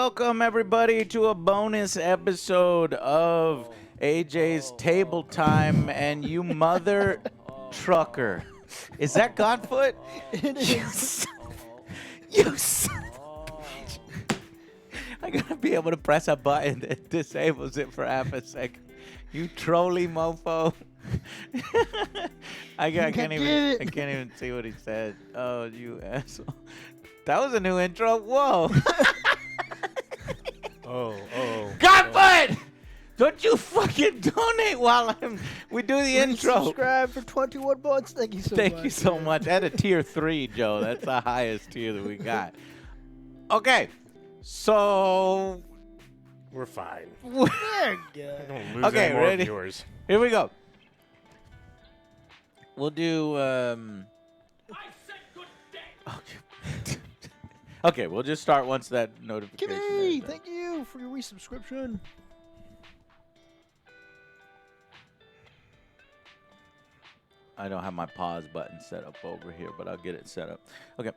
welcome everybody to a bonus episode of AJ's Table Time, and you mother trucker. Is that Godfoot? It is. You son of a bitch. I gotta be able to press a button that disables it for half a second. You trolly mofo. I can't even see what he said. Oh, you asshole. That was a new intro. Whoa. Oh. Godfoot! Don't you fucking donate while we do the intro. Subscribe for 21 months. Thank you so much. Thank you so much. At a tier 3, Joe. That's the highest tier that we got. Okay. So We're fine. There you I go. don't lose Okay, any more ready? viewers. Here we go. We'll do Okay, we'll just start once that notification Kimmy, is done. thank you for your resubscription. I don't have my pause button set up over here, but I'll get it set up. Okay.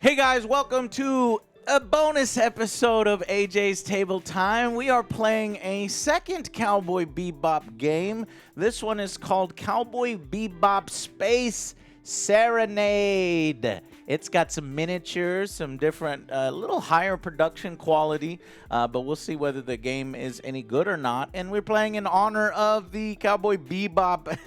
Hey guys, welcome to a bonus episode of AJ's Table Time. We are playing a second Cowboy Bebop game. This one is called Cowboy Bebop Space Serenade. It's got some miniatures, some different, little higher production quality, but we'll see whether the game is any good or not. And we're playing in honor of the Cowboy Bebop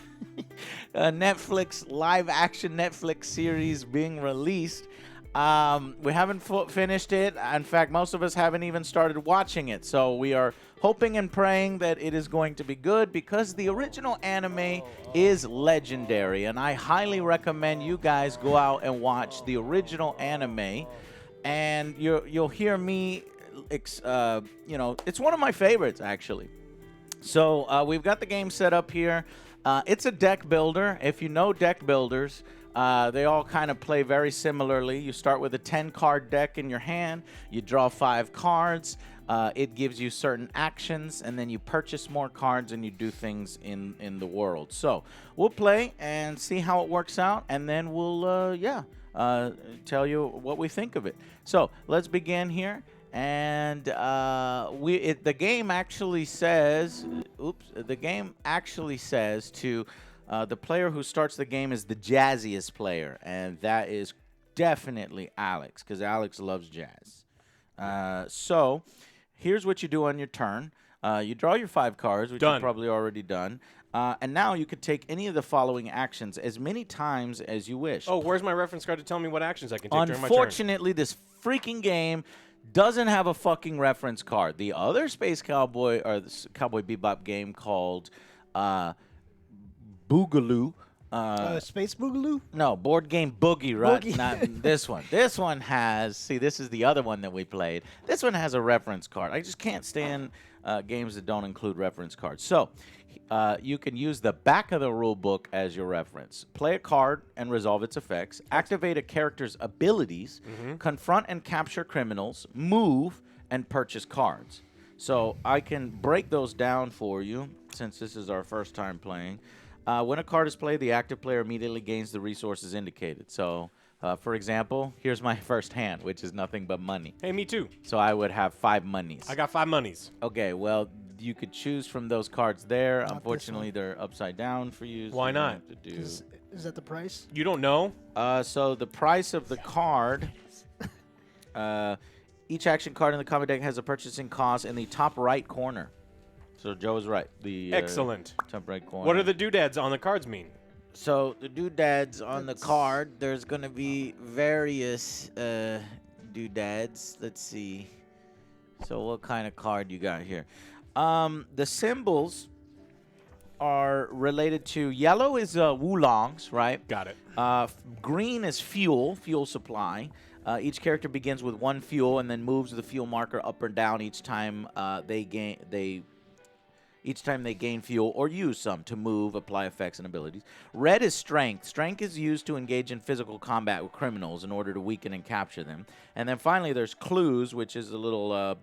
Netflix live-action Netflix series being released. We haven't finished it. In fact, most of us haven't even started watching it. So we are hoping and praying that it is going to be good because the original anime is legendary. And I highly recommend you guys go out and watch the original anime. And you'll hear me, it's one of my favorites, actually. So we've got the game set up here. It's a deck builder. If you know deck builders, they all kind of play very similarly. You start with a 10-card deck in your hand. You draw 5 cards. It gives you certain actions, and then you purchase more cards and you do things in the world. So we'll play and see how it works out, and then we'll, tell you what we think of it. So let's begin here. And the game actually says, to the player who starts the game is the jazziest player, and that is definitely Alex, because Alex loves jazz. So here's what you do on your turn. You draw your 5 cards, which you've probably already done. And now you could take any of the following actions as many times as you wish. Oh, where's my reference card to tell me what actions I can take during my turn? Unfortunately, this freaking game doesn't have a fucking reference card. The other Space Cowboy, or the Cowboy Bebop game called Boogaloo. Space Boogaloo? No, board game Boogie, right? Boogie. Not this one. This one has, see, this is the other one that we played. This one has a reference card. I just can't stand games that don't include reference cards. So you can use the back of the rule book as your reference. Play a card and resolve its effects. Activate a character's abilities. Confront and capture criminals. Move and purchase cards. So I can break those down for you since this is our first time playing. When a card is played, the active player immediately gains the resources indicated. So, for example, here's my first hand, which is nothing but money. Hey, me too. So I would have 5 monies. I got 5 monies. Okay, well, you could choose from those cards there. Not Unfortunately, they're upside down for you. So Why you not? have to do. Is that the price? You don't know? So the price of the card, each action card in the combat deck has a purchasing cost in the top right corner. So Joe is right. The Excellent. top right corner. What do the doodads on the cards mean? So the doodads on the card, there's going to be various doodads. Let's see. So what kind of card you got here? The symbols are related to, yellow is Wulongs, right? Got it. Green is fuel supply. Each character begins with 1 fuel and then moves the fuel marker up or down each time they gain fuel or use some to move, apply effects, and abilities. Red is strength. Strength is used to engage in physical combat with criminals in order to weaken and capture them. And then finally, there's clues, which is a little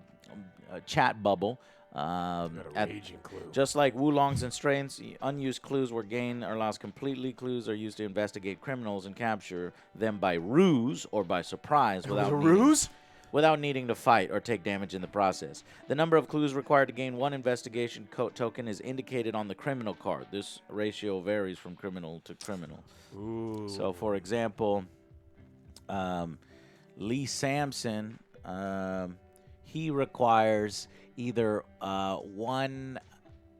chat bubble. Got a raging clue. Just like Wulongs and strengths, unused clues were gained or lost completely. Clues are used to investigate criminals and capture them by ruse or by surprise. Without Without ruse? without needing to fight or take damage in the process. The number of clues required to gain 1 investigation token is indicated on the criminal card. This ratio varies from criminal to criminal. Ooh. So, for example, Lee Sampson, he requires either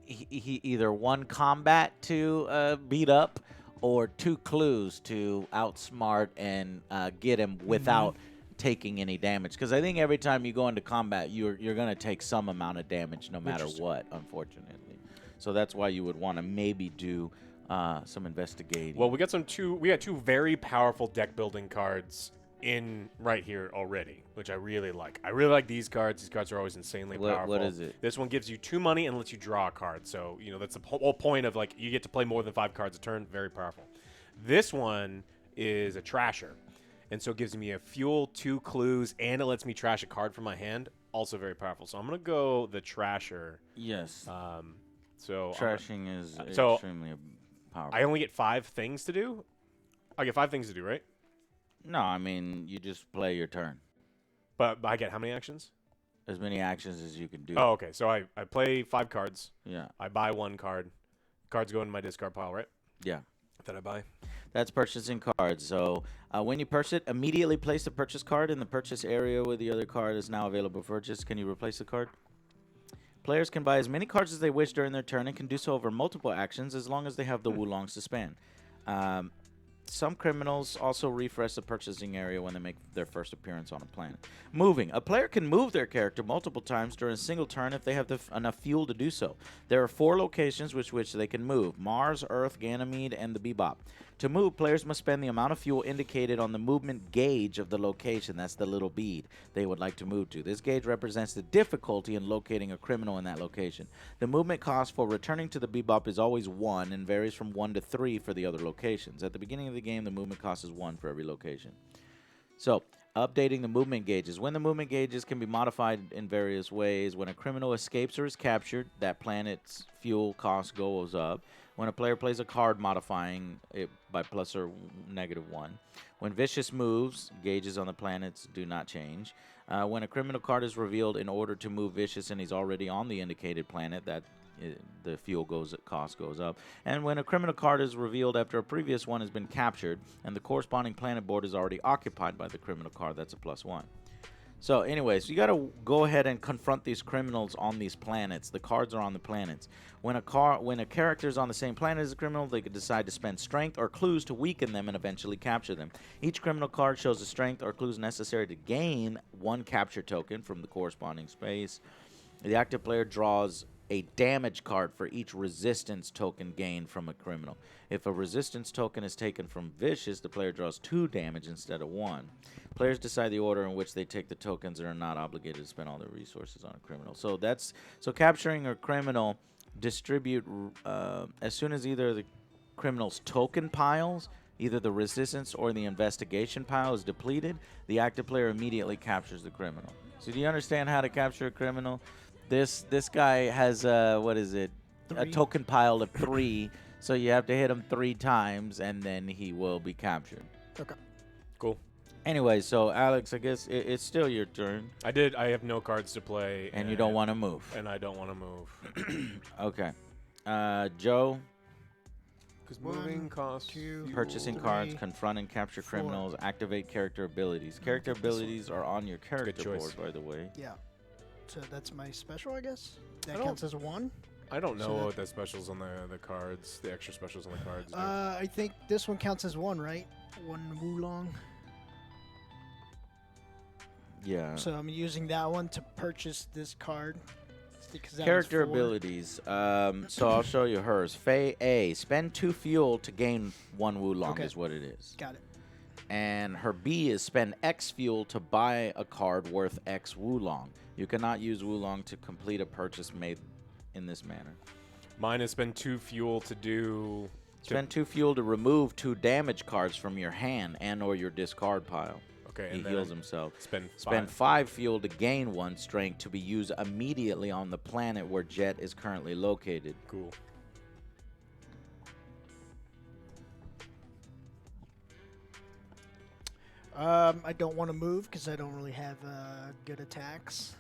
either one combat to beat up, or 2 clues to outsmart and get him without taking any damage. Because I think every time you go into combat, you're going to take some amount of damage no matter what, unfortunately. So that's why you would want to maybe do some investigating. Well, we got 2 very powerful deck building cards in right here already, which I really like. I really like these cards. These cards are always insanely powerful. What is it? This one gives you 2 money and lets you draw a card. So, that's the whole point of, like, you get to play more than 5 cards a turn. Very powerful. This one is a trasher. And so it gives me a fuel, 2 clues, and it lets me trash a card from my hand. Also very powerful. So I'm going to go the trasher. Yes. So Trashing is extremely powerful. I only get 5 things to do? I get 5 things to do, right? No, I mean, you just play your turn. But I get how many actions? As many actions as you can do. Oh, okay. So I play 5 cards. Yeah. I buy 1 card. Cards go in my discard pile, right? Yeah. That I buy. That's purchasing cards. So when you purchase it, immediately place the purchase card in the purchase area where the other card is now available for purchase. Can you replace the card? Players can buy as many cards as they wish during their turn and can do so over multiple actions as long as they have the Wulongs to spend. Some criminals also refresh the purchasing area when they make their first appearance on a planet. Moving. A player can move their character multiple times during a single turn if they have enough fuel to do so. There are 4 locations which they can move: Mars, Earth, Ganymede, and the BEBOP. To move, players must spend the amount of fuel indicated on the movement gauge of the location. That's the little bead they would like to move to. This gauge represents the difficulty in locating a criminal in that location. The movement cost for returning to the BEBOP is always 1 and varies from 1 to 3 for the other locations. At the beginning of the game, the movement cost is 1 for every location. So, updating the movement gauges. When the movement gauges can be modified in various ways. When a criminal escapes or is captured, that planet's fuel cost goes up. When a player plays a card, modifying it by plus or negative 1. When Vicious moves, gauges on the planets do not change. When a criminal card is revealed in order to move Vicious and he's already on the indicated planet, the fuel cost goes up. And when a criminal card is revealed after a previous one has been captured and the corresponding planet board is already occupied by the criminal card, that's a plus 1. So anyways, you got to go ahead and confront these criminals on these planets. The cards are on the planets. When a character is on the same planet as a criminal, they could decide to spend strength or clues to weaken them and eventually capture them. Each criminal card shows the strength or clues necessary to gain 1 capture token from the corresponding space. The active player draws a damage card for each resistance token gained from a criminal. If a resistance token is taken from Vicious, the player draws 2 damage instead of 1. Players decide the order in which they take the tokens and are not obligated to spend all their resources on a criminal. So capturing a criminal, distribute as soon as either the criminal's token piles, either the resistance or the investigation pile is depleted, the active player immediately captures the criminal. So do you understand how to capture a criminal? This guy has what is it? 3. A token pile of 3. So you have to hit him 3 times, and then he will be captured. Okay. Cool. Anyway, so Alex, I guess it's still your turn. I have no cards to play. And you don't want to move. And I don't want to move. Okay. Joe? Because moving costs 2, Purchasing 3, cards, confront and capture 4. criminals, activate character abilities. Character abilities are on your character choice. board, by the way. Yeah. So that's my special, I guess? That I counts as 1? I don't know So what the specials on the cards, the extra specials on the cards do. I think this one counts as 1, right? 1 Wulong. Yeah. So I'm using that one to purchase this card. because that Character was 4. abilities. So I'll show you hers. Fei A. Spend 2 fuel to gain 1 Wulong Okay. is what it is. Got it. And her B is spend X fuel to buy a card worth X Wulong. You cannot use Wulong to complete a purchase made in this manner. Mine is spend 2 fuel to do... Spend 2 fuel to remove 2 damage cards from your hand and or your discard pile. Okay, He and then heals himself. Spend 5 fuel to gain 1 strength to be used immediately on the planet where Jet is currently located. Cool. I don't want to move because I don't really have good attacks.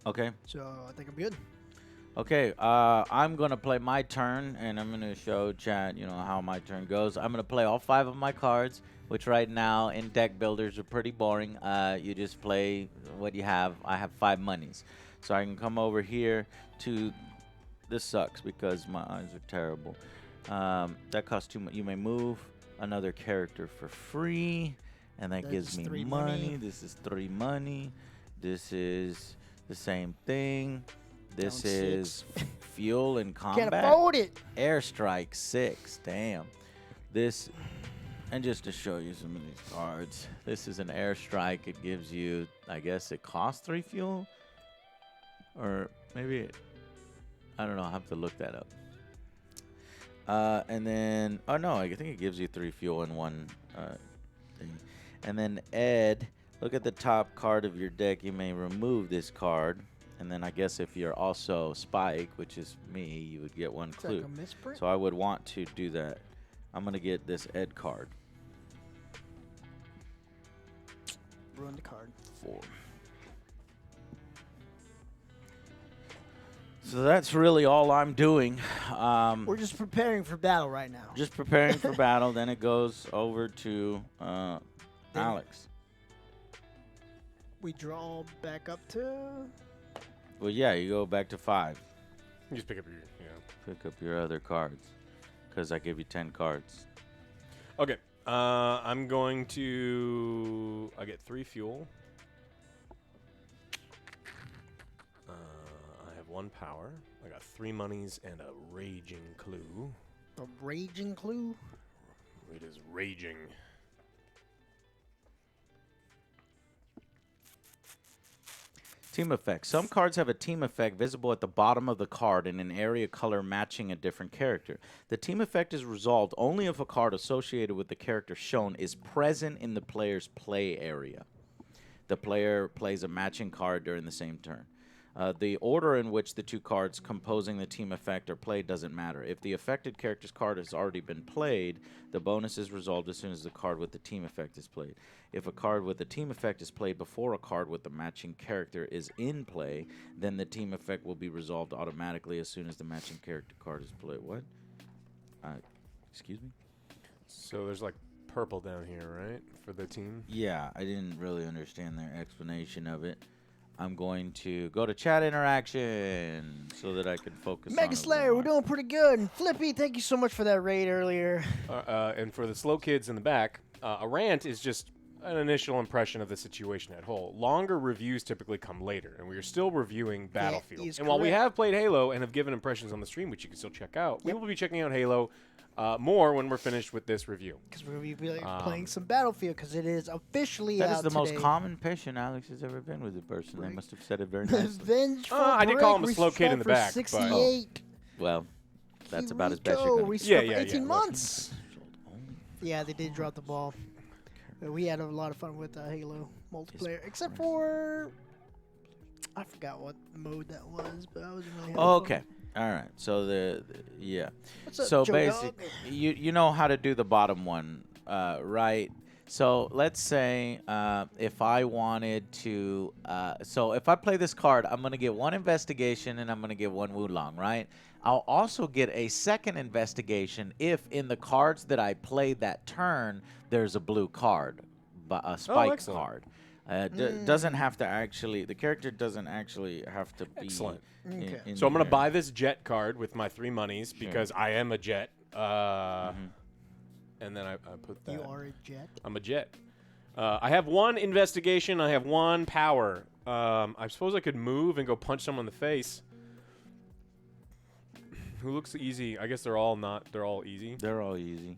Okay. So I think I'm good. Okay, I'm going to play my turn, and I'm going to show chat, how my turn goes. I'm going to play all 5 of my cards, which right now in deck builders are pretty boring. You just play what you have. I have 5 monies. So I can come over here to... This sucks because my eyes are terrible. That costs too much. You may move another character for free, and that gives me 3 money. This is 3 money. This is the same thing. This Down is 6. fuel and combat. Can't afford it. Airstrike 6. Damn. This, and just to show you some of these cards, this is an airstrike. It gives you, I guess it costs 3 fuel, or maybe I don't know. I'll have to look that up. And then, oh no, I think it gives you 3 fuel in 1 thing. And then Ed, look at the top card of your deck. You may remove this card. And then I guess if you're also Spike, which is me, you would get 1 clue. Like a misprint? So I would want to do that. I'm going to get this Ed card. Ruin the card. 4. So that's really all I'm doing. We're just preparing for battle right now. Just preparing for battle. Then it goes over to Alex. We draw back up to... Well, yeah, you go back to 5. You just pick up your, Pick up your other cards. Because I give you 10 cards. Okay. I'm going to... I get 3 fuel. I have 1 power. I got 3 monies and a raging clue. A raging clue? It is raging. Team effect. Some cards have a team effect visible at the bottom of the card in an area color matching a different character. The team effect is resolved only if a card associated with the character shown is present in the player's play area. The player plays a matching card during the same turn. The order in which the 2 cards composing the team effect are played doesn't matter. If the affected character's card has already been played, the bonus is resolved as soon as the card with the team effect is played. If a card with the team effect is played before a card with the matching character is in play, then the team effect will be resolved automatically as soon as the matching character card is played. What? Excuse me? So there's like purple down here, right? For the team? Yeah, I didn't really understand their explanation of it. I'm going to go to chat interaction so that I can focus Mega on it Slayer, more. we're doing pretty good. And Flippy, thank you so much for that raid earlier. And for the slow kids in the back, a rant is just an initial impression of the situation at whole. Longer reviews typically come later, and we are still reviewing Battlefield. is And while we correct. have played Halo and have given impressions on the stream, which you can still check out, we will be checking out Halo more when we're finished with this review. Because we're going to be playing some Battlefield because it is officially That out is the most today. common patient Alex has ever been with a person. They must have said it very nicely. Vengeful I did call him a Break, slow kid in the restrict back, for but- 68. Well, that's Here about we as best go. you're going to Restrict Yeah, for yeah, 18 yeah. months. Yeah, they did drop the ball. But we had a lot of fun with Halo multiplayer, except for I forgot what mode that was, but I was really having Okay. fun. All right. So yeah. What's up, So Joe basic, Dog? you know how to do the bottom one, right? So let's say if I wanted to, so if I play this card, I'm gonna get 1 investigation and I'm gonna get 1 Wulong, right? I'll also get a second investigation if in the cards that I played that turn there's a blue card, a spike excellent. card. Doesn't have to actually. The character doesn't actually have to be. Excellent. Okay. in So I'm going to there. buy this jet card with my 3 monies because I am a jet. And then I put that. You are a jet. I'm a jet. I have 1 investigation. I have 1 power. I suppose I could move and go punch someone in the face. Who looks easy? I guess they're all not. They're all easy. They're all easy.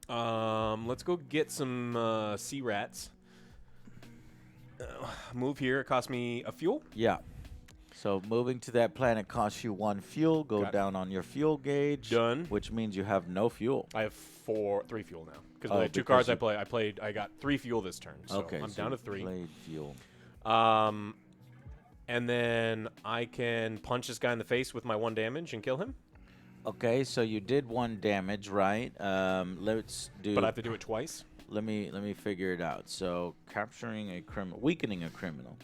Let's go get some sea rats. Move here. It cost me a fuel. Yeah. So moving to that planet costs you 1 fuel. Go Got it. down on your fuel gauge. Done. Which means you have no fuel. I have 3 fuel now because Oh, with the 2 because cards you- I got 3 fuel this turn. So Okay. I'm so down to you 3. Played fuel. And then I can punch this guy in the face with my 1 damage and kill him. Okay, so you did 1 damage, right? Let's do. But I have to do it twice. let me figure it out. So capturing a criminal, weakening a criminal.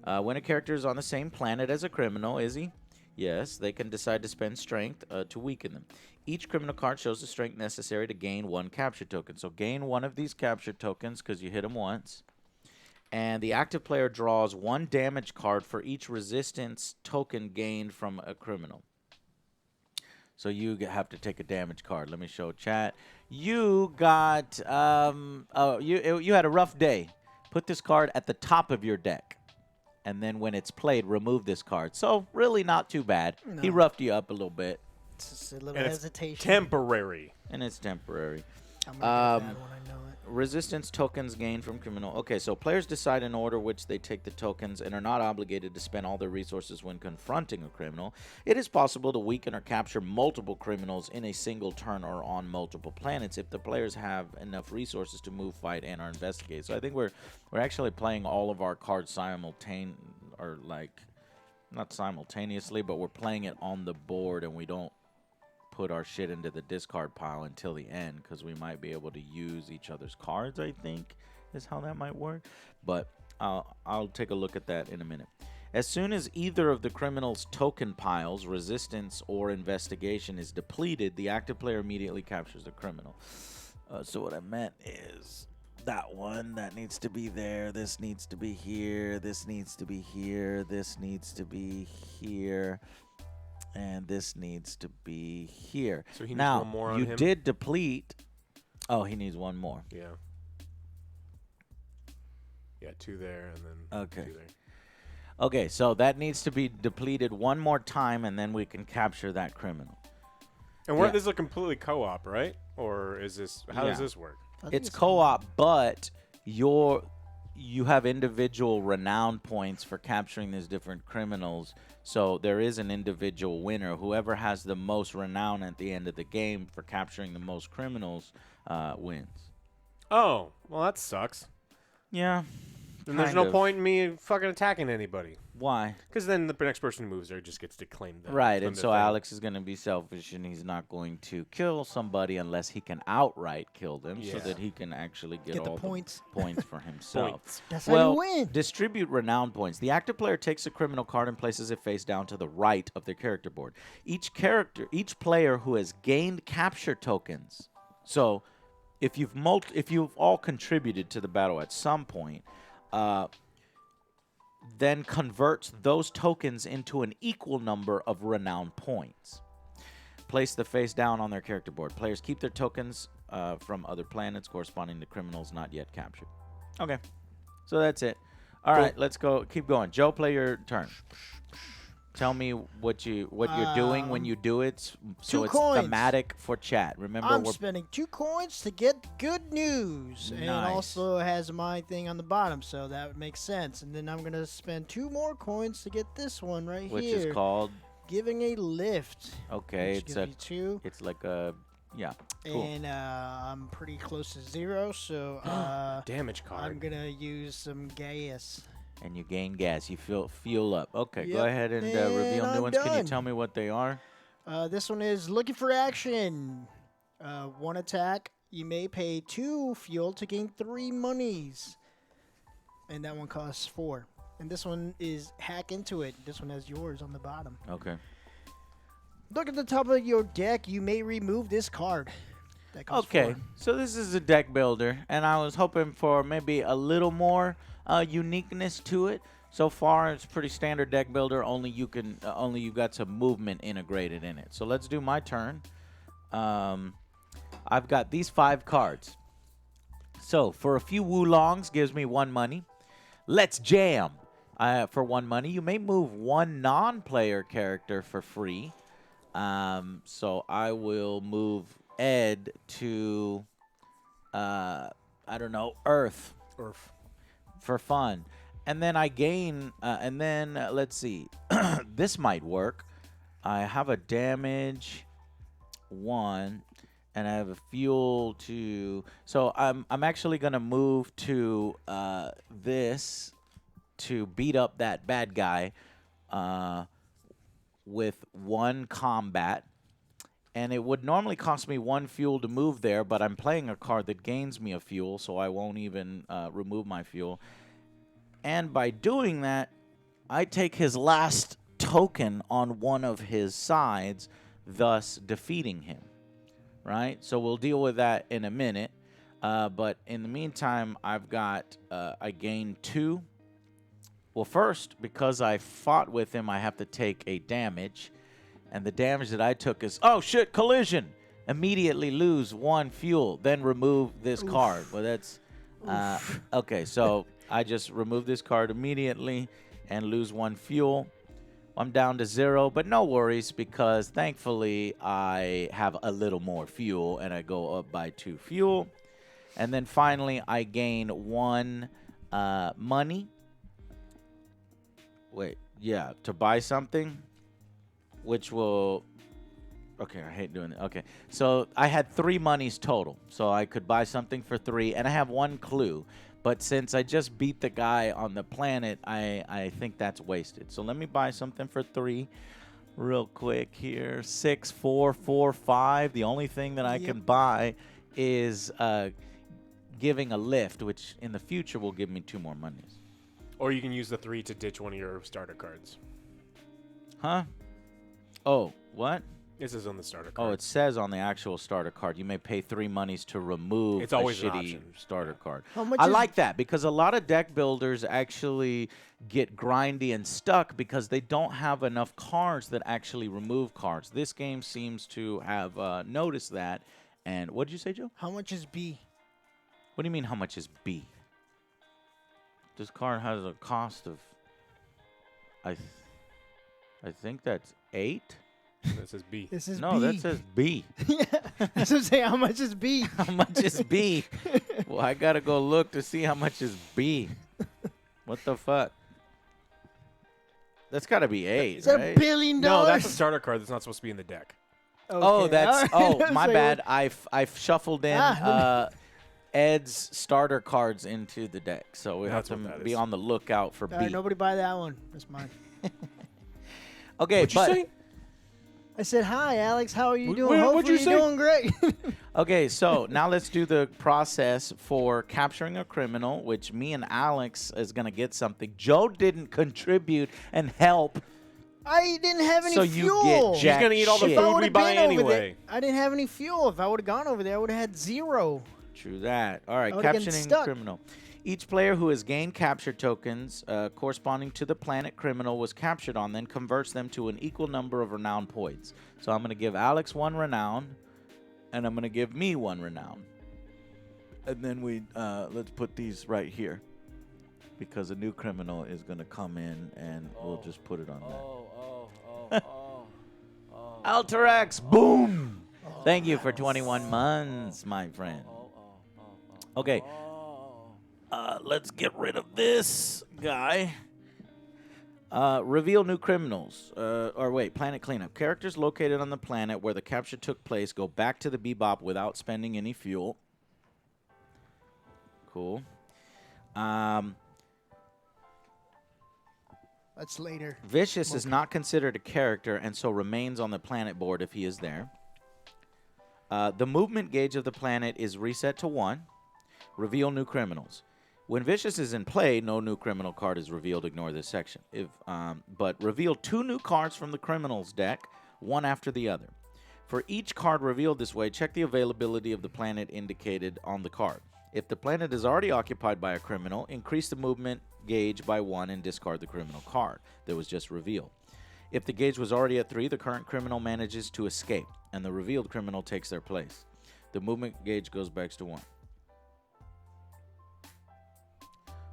When a character is on the same planet as a criminal, is he? Yes, they can decide to spend strength to weaken them. Each criminal card shows the strength necessary to gain 1 capture token. So gain 1 of these capture tokens because you hit them once. And the active player draws 1 damage card for each resistance token gained from a criminal. So you have to take a damage card. Let me show chat. You got, you had a rough day. Put this card at the top of your deck. And then when it's played, remove this card. So really not too bad. No. He roughed you up a little bit. It's just a little And hesitation. it's temporary. And it's temporary. I'm gonna get that when I know it. Resistance tokens gained from criminal. Okay, so players decide in order which they take the tokens and are not obligated to spend all their resources when confronting a criminal. It is possible to weaken or capture multiple criminals in a single turn or on multiple planets if the players have enough resources to move, fight, and or investigate. So I think we're actually playing all of our cards not simultaneously, but we're playing it on the board, and we don't put our shit into the discard pile until the end because we might be able to use each other's cards, I think, is how that might work. But I'll take a look at that in a minute. As soon as either of the criminal's token piles, resistance or investigation, is depleted, the active player immediately captures the criminal. So what I meant is that one, that needs to be there, this needs to be here, this needs to be here, this needs to be here, and this needs to be here. So he needs now, one more on you him? did deplete. Oh, he needs one more. Yeah. Yeah, 2 there and then Okay. 2 there. Okay, so that needs to be depleted one more time, and then we can capture that criminal. And Yeah. this is a completely co-op, right? Or is this how does Yeah. this work? I think It's co-op, but you have individual renown points for capturing these different criminals. So there is an individual winner. Whoever has the most renown at the end of the game for capturing the most criminals wins. Oh, well that sucks. Yeah. Then there's kind no of. point in me fucking attacking anybody. Why? Because then the next person who moves there just gets to claim them. Right, from and the so thing. Alex is going to be selfish, and he's not going to kill somebody unless he can outright kill them, so Yeah. that he can actually get Get the all points. the points for himself. Points. That's how Well, you win. distribute renown points. The active player takes a criminal card and places it face down to the right of their character board. Each player who has gained capture tokens. So, if you've all contributed to the battle at some point, then converts those tokens into an equal number of renown points. Place the face down on their character board. Players keep their tokens from other planets corresponding to criminals not yet captured. Okay, so that's it. All right, let's go. Keep going. Joe, play your turn. Tell me what you're doing when you do it, so two it's coins. thematic for chat. Remember, I'm we're spending 2 coins to get good news. And it Nice. also has my thing on the bottom, so that makes sense. And then I'm going to spend 2 more coins to get this one right which here. is called. Giving a lift. Okay, which it's gives you 2. it's like a yeah. Cool. And I'm pretty close to 0, so Damage card. I'm going to use some gas. And you gain gas. You fuel up. Okay, go Yep, ahead and and reveal new I'm ones. Can you done. tell me what they are? This one is looking for action. 1 attack. You may pay 2 fuel to gain 3 monies. And that one costs 4. And this one is hack into it. This one has yours on the bottom. Okay. Look at the top of your deck. You may remove this card. That costs Okay, 4. so this is a deck builder, and I was hoping for maybe a little more uniqueness to it. So far, it's pretty standard deck builder. Only you got some movement integrated in it. So let's do my turn. I've got these 5 cards. So for a few Wulongs gives me 1 money. Let's jam. For 1 money, you may move 1 non-player character for free. So I will move Ed to, I don't know, Earth for fun. And then I gain, and then let's see, this might work. I have a damage 1, and I have a fuel 2. So I'm actually gonna move to this to beat up that bad guy with 1 combat. And it would normally cost me 1 fuel to move there, but I'm playing a card that gains me a fuel, so I won't even remove my fuel. And by doing that, I take his last token on one of his sides, thus defeating him, right? So we'll deal with that in a minute. But in the meantime, I've got, I gain 2. Well, first, because I fought with him, I have to take a damage. And the damage that I took is, oh shit, collision. Immediately lose 1 fuel, then remove this card. Well, that's, okay, so I just remove this card immediately and lose 1 fuel. I'm down to 0, but no worries because thankfully I have a little more fuel and I go up by 2 fuel. And then finally I gain 1 money. Wait, yeah, to buy something, which will, okay, I hate doing it. Okay, so I had 3 monies total, so I could buy something for 3, and I have 1 clue. But since I just beat the guy on the planet, I think that's wasted. So let me buy something for 3 real quick here. 6, 4, 4, 5. The only thing that I can buy is giving a lift, which in the future will give me 2 more monies. Or you can use the 3 to ditch one of your starter cards. Huh? Oh, what? This is on the starter card. Oh, it says on the actual starter card, you may pay 3 monies to remove It's always a an shitty option. starter card. How much I is- like that because a lot of deck builders actually get grindy and stuck because they don't have enough cards that actually remove cards. This game seems to have noticed that. And what did you say, Joe? How much is B? What do you mean, how much is B? This card has a cost of, I think that's 8. That says B. This is No, B. that says B. Yeah, that's what I'm saying. How much is B? How much is B? Well, I gotta go look to see how much is B. What the fuck? That's gotta be 8, Is that right? $1 billion? No, that's a starter card that's not supposed to be in the deck. Oh, Okay, that's all right. oh, my So bad. I've shuffled in Ed's starter cards into the deck, so we That's have what to that be is. on the lookout for All B. right, nobody buy that one. That's mine. Okay, What'd you but say? I said, hi, Alex. How are you Wh- doing? what'd Hopefully you you're say? doing great. okay, so now let's do the process for capturing a criminal, which me and Alex is gonna get something. Joe didn't contribute and help. I didn't have any So you fuel. get She's jack gonna eat all the shit. If I food we would've buy been over anyway. there, I didn't have any fuel. If I would have gone over there, I would have had 0. True that. All right, I would've gotten capturing stuck. criminal. Each player who has gained capture tokens corresponding to the planet criminal was captured on then converts them to an equal number of renown points. So I'm going to give Alex 1 renown, and I'm going to give me 1 renown. And then we let's put these right here because a new criminal is going to come in, and we'll just put it on there. Alterax, boom! Thank you for 21 months, my friend. Okay. Let's get rid of this guy. Reveal new criminals. Planet cleanup. Characters located on the planet where the capture took place go back to the BEBOP without spending any fuel. Cool. That's later. Vicious is not considered a character and so remains on the planet board if he is there. The movement gauge of the planet is reset to 1. Reveal new criminals. When Vicious is in play, no new criminal card is revealed. Ignore this section. But reveal 2 new cards from the criminals deck, one after the other. For each card revealed this way, check the availability of the planet indicated on the card. If the planet is already occupied by a criminal, increase the movement gauge by 1 and discard the criminal card that was just revealed. If the gauge was already at 3, the current criminal manages to escape, and the revealed criminal takes their place. The movement gauge goes back to 1.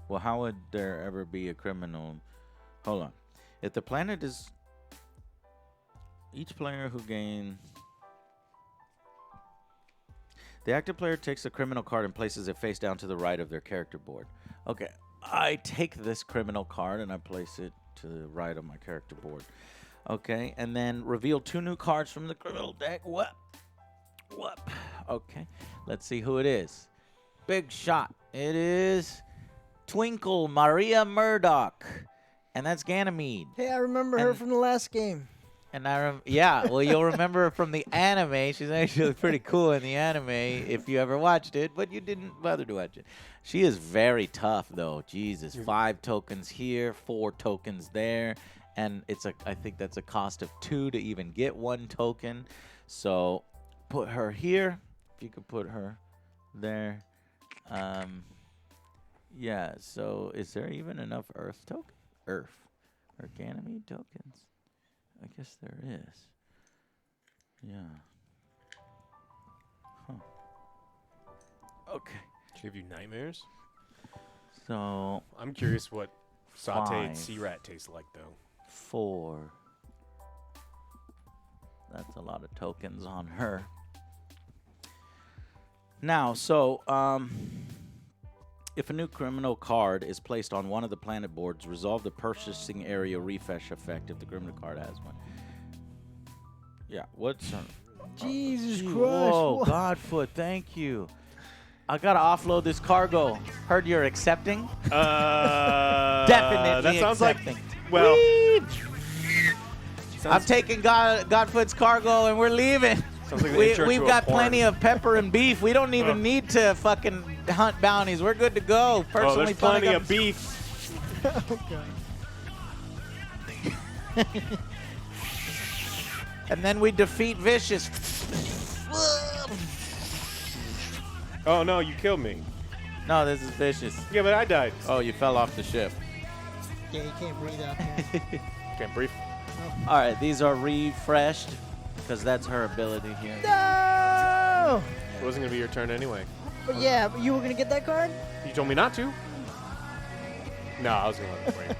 Well, how would there ever be a criminal? Hold on. If the planet is... Each player who gains... The active player takes the criminal card and places it face down to the right of their character board. Okay. I take this criminal card and I place it to the right of my character board. Okay. And then reveal 2 new cards from the criminal deck. What? Okay. Let's see who it is. Big shot. It is... Twinkle Maria Murdoch, and that's Ganymede. Hey, I remember her from the last game. And yeah, well, you'll remember from the anime. She's actually pretty cool in the anime if you ever watched it, but you didn't bother to watch it. She is very tough, though. Jesus, 5 tokens here, 4 tokens there, and I think that's a cost of 2 to even get 1 token. So put her here. If you could put her there. Yeah. So is there even enough Earth token? Ganymede tokens. I guess there is. Yeah. Huh. Okay. Should give you nightmares? So I'm curious what sauteed 5. sea rat tastes like, though. 4. That's a lot of tokens on her. Now, so if a new criminal card is placed on one of the planet boards, resolve the purchasing area refresh effect if the criminal card has one. Yeah, what's Jesus Christ. Whoa, what? Godfoot, thank you. I gotta offload this cargo. Heard you're accepting? Definitely That sounds accepting. like, well, I'm taking Godfoot's cargo and we're leaving. Sounds like the intro We've to a got porn. plenty of pepper and beef. We don't even need to fucking hunt bounties. We're good to go. Personally, there's plenty Fun, of beef. Oh, God. And then we defeat Vicious. Oh, no, you killed me. No, this is Vicious. Yeah, but I died. Oh, you fell off the ship. Yeah, you can't breathe out there. Can't breathe. All right, these are refreshed because that's her ability here. No! It wasn't going to be your turn anyway. But yeah, but you were going to get that card? You told me not to. No, I was going to let it wait.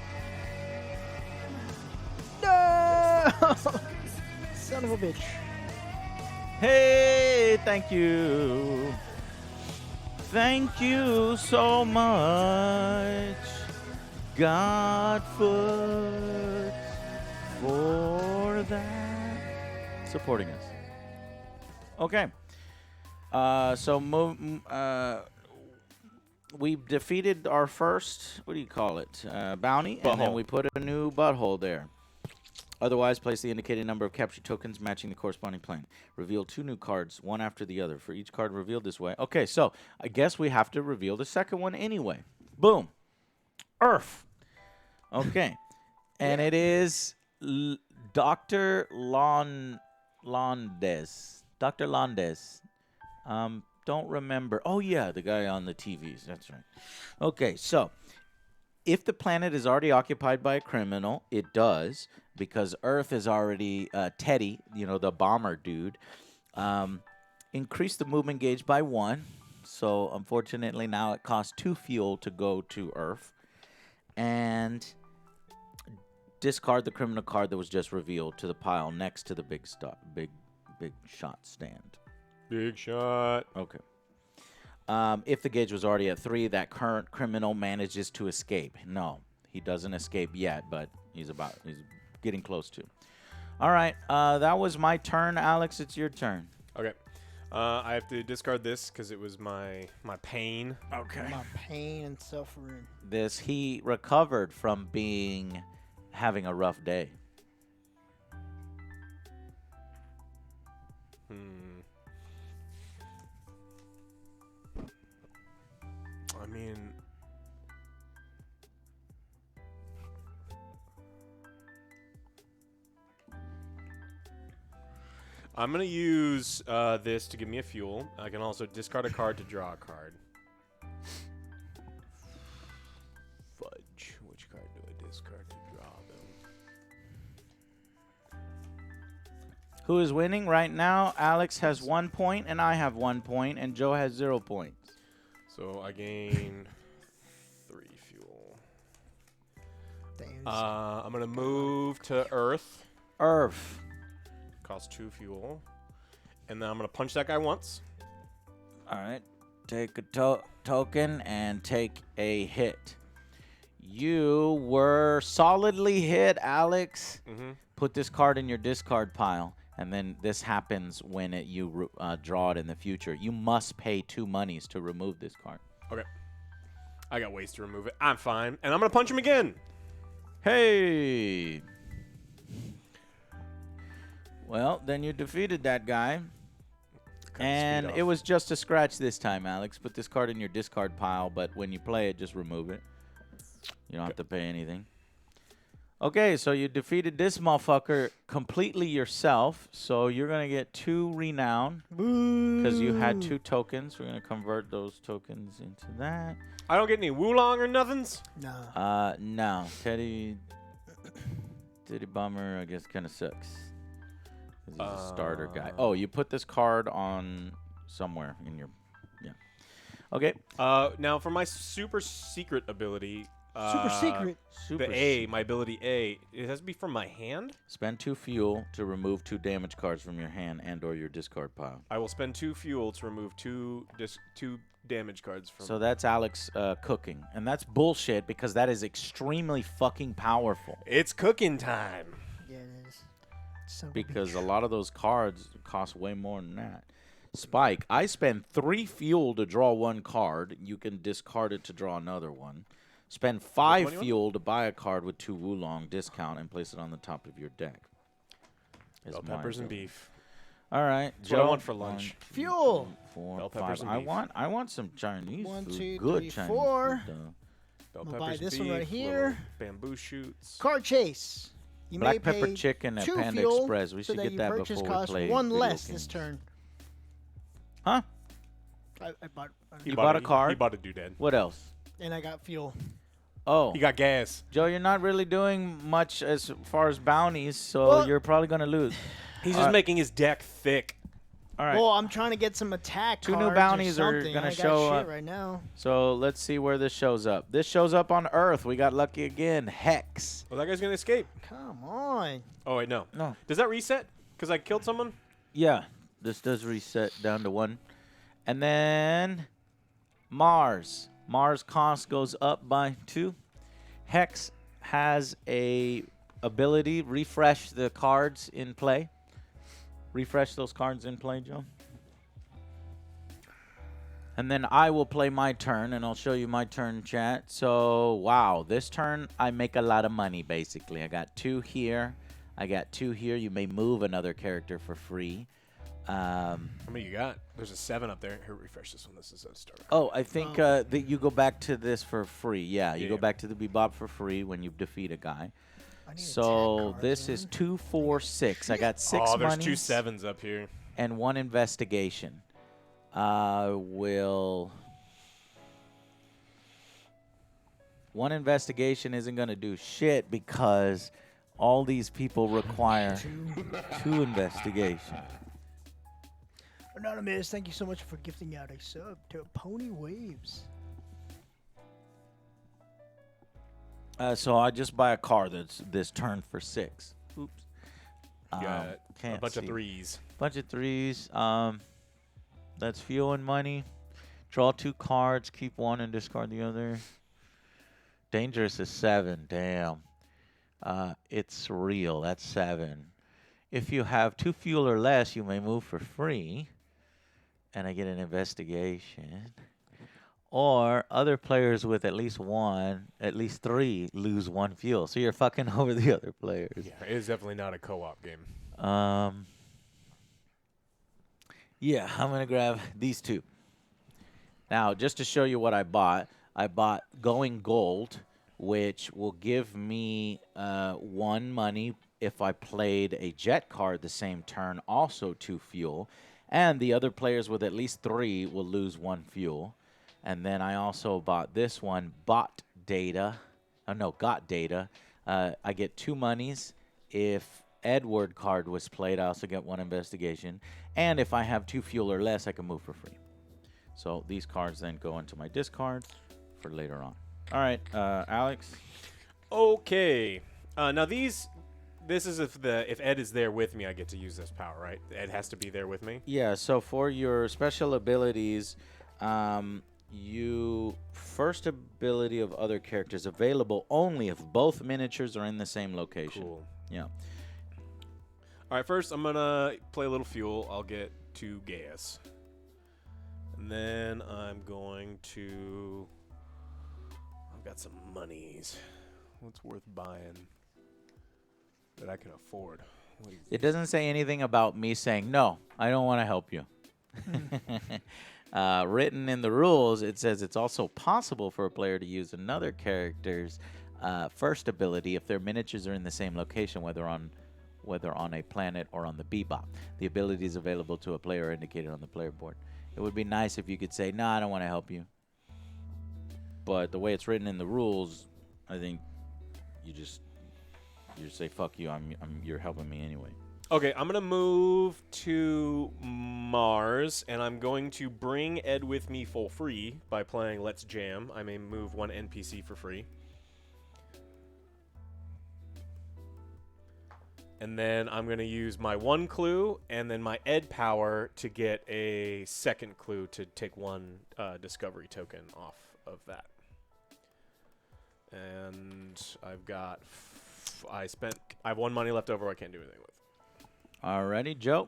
No! Son of a bitch. Hey, thank you. Thank you so much, Godfoot, for that. Supporting us. Okay. We defeated our first, what do you call it, bounty, and then Butthole. we put a new butthole there. Otherwise, place the indicated number of capture tokens matching the corresponding plane. Reveal 2 new cards, one after the other. For each card revealed this way. Okay, so I guess we have to reveal the second one anyway. Boom. Earth. Okay. And it is Dr. Londes. Dr. Londes. Don't remember. Oh, yeah, the guy on the TVs. That's right. Okay, so if the planet is already occupied by a criminal, it does, because Earth is already Teddy, the bomber dude. Increase the movement gauge by 1. So, unfortunately, now it costs 2 fuel to go to Earth. And discard the criminal card that was just revealed to the pile next to the big shot stand. Big shot. Okay. If the gauge was already at 3, that current criminal manages to escape. No, he doesn't escape yet, but he's getting close to. All right, that was my turn, Alex. It's your turn. Okay. I have to discard this because it was my pain. Okay. My pain and suffering. He recovered from having a rough day. I mean, I'm going to use this to give me a fuel. I can also discard a card to draw a card. Fudge. Which card do I discard to draw them? Who is winning right now? Alex has 1 point, and I have 1 point, and Joe has 0 points. So I gain 3 fuel. Damn. I'm going to move to Earth. Earth. Costs 2 fuel. And then I'm going to punch that guy once. All right. Take a token and take a hit. You were solidly hit, Alex. Mm-hmm. Put this card in your discard pile, and then this happens when you draw it in the future. You must pay 2 monies to remove this card. Okay. I got ways to remove it. I'm fine. And I'm going to punch him again. Hey. Well, then you defeated that guy. Cut the And speed it off. was just a scratch this time, Alex. Put this card in your discard pile, but when you play it, just remove it. You don't have to pay anything. Okay, so you defeated this motherfucker completely yourself. So you're going to get 2 Renown because you had 2 tokens. We're going to convert those tokens into that. I don't get any Wulong or nothings. Nah. No. Teddy Bummer, I guess, kind of sucks. 'Cause he's a starter guy. Oh, you put this card on somewhere in your... Yeah. Okay. Now, for my super secret ability... Super secret. My ability A, it has to be from my hand? Spend 2 fuel to remove 2 damage cards from your hand and or your discard pile. I will spend 2 fuel to remove 2 damage cards from... So that's Alex cooking. And that's bullshit because that is extremely fucking powerful. It's cooking time. Yeah, it is. Son of a Because bitch. a lot of those cards cost way more than that. Spike, I spend 3 fuel to draw 1 card. You can discard it to draw another one. Spend 5 21? fuel to buy a card with 2 Wulong discount and place it on the top of your deck. Is Bell my peppers and ability. beef. All right, That's what I Joe. want for lunch. 1, 2, Fuel. 3, 4, Bell 5. peppers and beef. I want some Chinese 1, food. 2, Good 3, Chinese 4. food, though. Bell I'll peppers buy and this beef, one right here. little bamboo shoots. Card chase. You Black may pepper pay chicken at 2 Panda fuel Express. We so should that get your that purchase before we costs play 1 video less this games. turn. Huh? I bought, You bought a card? He bought a doodad. What else? and I got fuel. Oh, He got gas. Joe, you're not really doing much as far as bounties, so Well- you're probably gonna lose. He's All just right. making his deck thick. All right. Well, I'm trying to get some attack 2 new cards bounties or are something. gonna I got show shit up. right now. So let's see where this shows up. This shows up on Earth. We got lucky again. Hex. Well, that guy's gonna escape. Come on. Oh wait, no. No. Does that reset? Because I killed someone. Yeah, this does reset down to 1. And then Mars. Mars cost goes up by 2. Hex has a ability, refresh the cards in play. Refresh those cards in play, Joe. And then I will play my turn, and I'll show you my turn, chat. So, wow, this turn I make a lot of money, basically. I got 2 here. I got 2 here. You may move another character for free. How many you got? There's a 7 up there. Here, refresh this one. This is a starter. Oh, I think that you go back to this for free. Yeah, you Yeah. go back to the BEBOP for free when you defeat a guy. I need So attack cards, this man. is 2, 4, 6. I got 6 Oh, there's monies 2 7s up here. and 1 investigation. One investigation isn't going to do shit because all these people require 2 investigation. Anonymous, thank you so much for gifting out a sub to Pony Waves. So I just buy a car that's this turn for 6. Oops. You got a Can't bunch of see. 3s. Bunch of 3s. That's fuel and money. Draw 2 cards, keep 1 and discard the other. Dangerous is 7. Damn. It's real. That's 7. If you have 2 fuel or less, you may move for free. And I get an investigation. Or other players with at least 3 lose 1 fuel. So you're fucking over the other players. Yeah, it is definitely not a co-op game. Yeah, I'm going to grab these 2. Now, just to show you what I bought Going Gold, which will give me 1 money if I played a jet card the same turn, also 2 fuel. And the other players with at least 3 will lose 1 fuel. And then I also bought this one, Got Data. I get 2 monies. If Edward card was played, I also get 1 investigation. And if I have 2 fuel or less, I can move for free. So these cards then go into my discard for later on. All right, Alex. Okay. Now this is if Ed is there with me, I get to use this power, right? Ed has to be there with me. Yeah, so for your special abilities, you first ability of other characters available only if both miniatures are in the same location. Cool. Yeah. All right, first I'm gonna play a little fuel. I'll get 2 gas, and then I'm going to. I've got some monies. What's worth buying that I can afford? It doesn't say anything about me saying, no, I don't want to help you. Written in the rules, it says it's also possible for a player to use another character's first ability if their miniatures are in the same location, whether on a planet or on the BEBOP. The ability is available to a player indicated on the player board. It would be nice if you could say, no, I don't want to help you. But the way it's written in the rules, I think you just say, fuck you, you're helping me anyway. Okay, I'm going to move to Mars, and I'm going to bring Ed with me for free by playing Let's Jam. I may move one NPC for free. And then I'm going to use my 1 clue and then my Ed power to get a second clue to take 1 discovery token off of that. And I've got... I have 1 money left over I can't do anything with. Alrighty, Joe.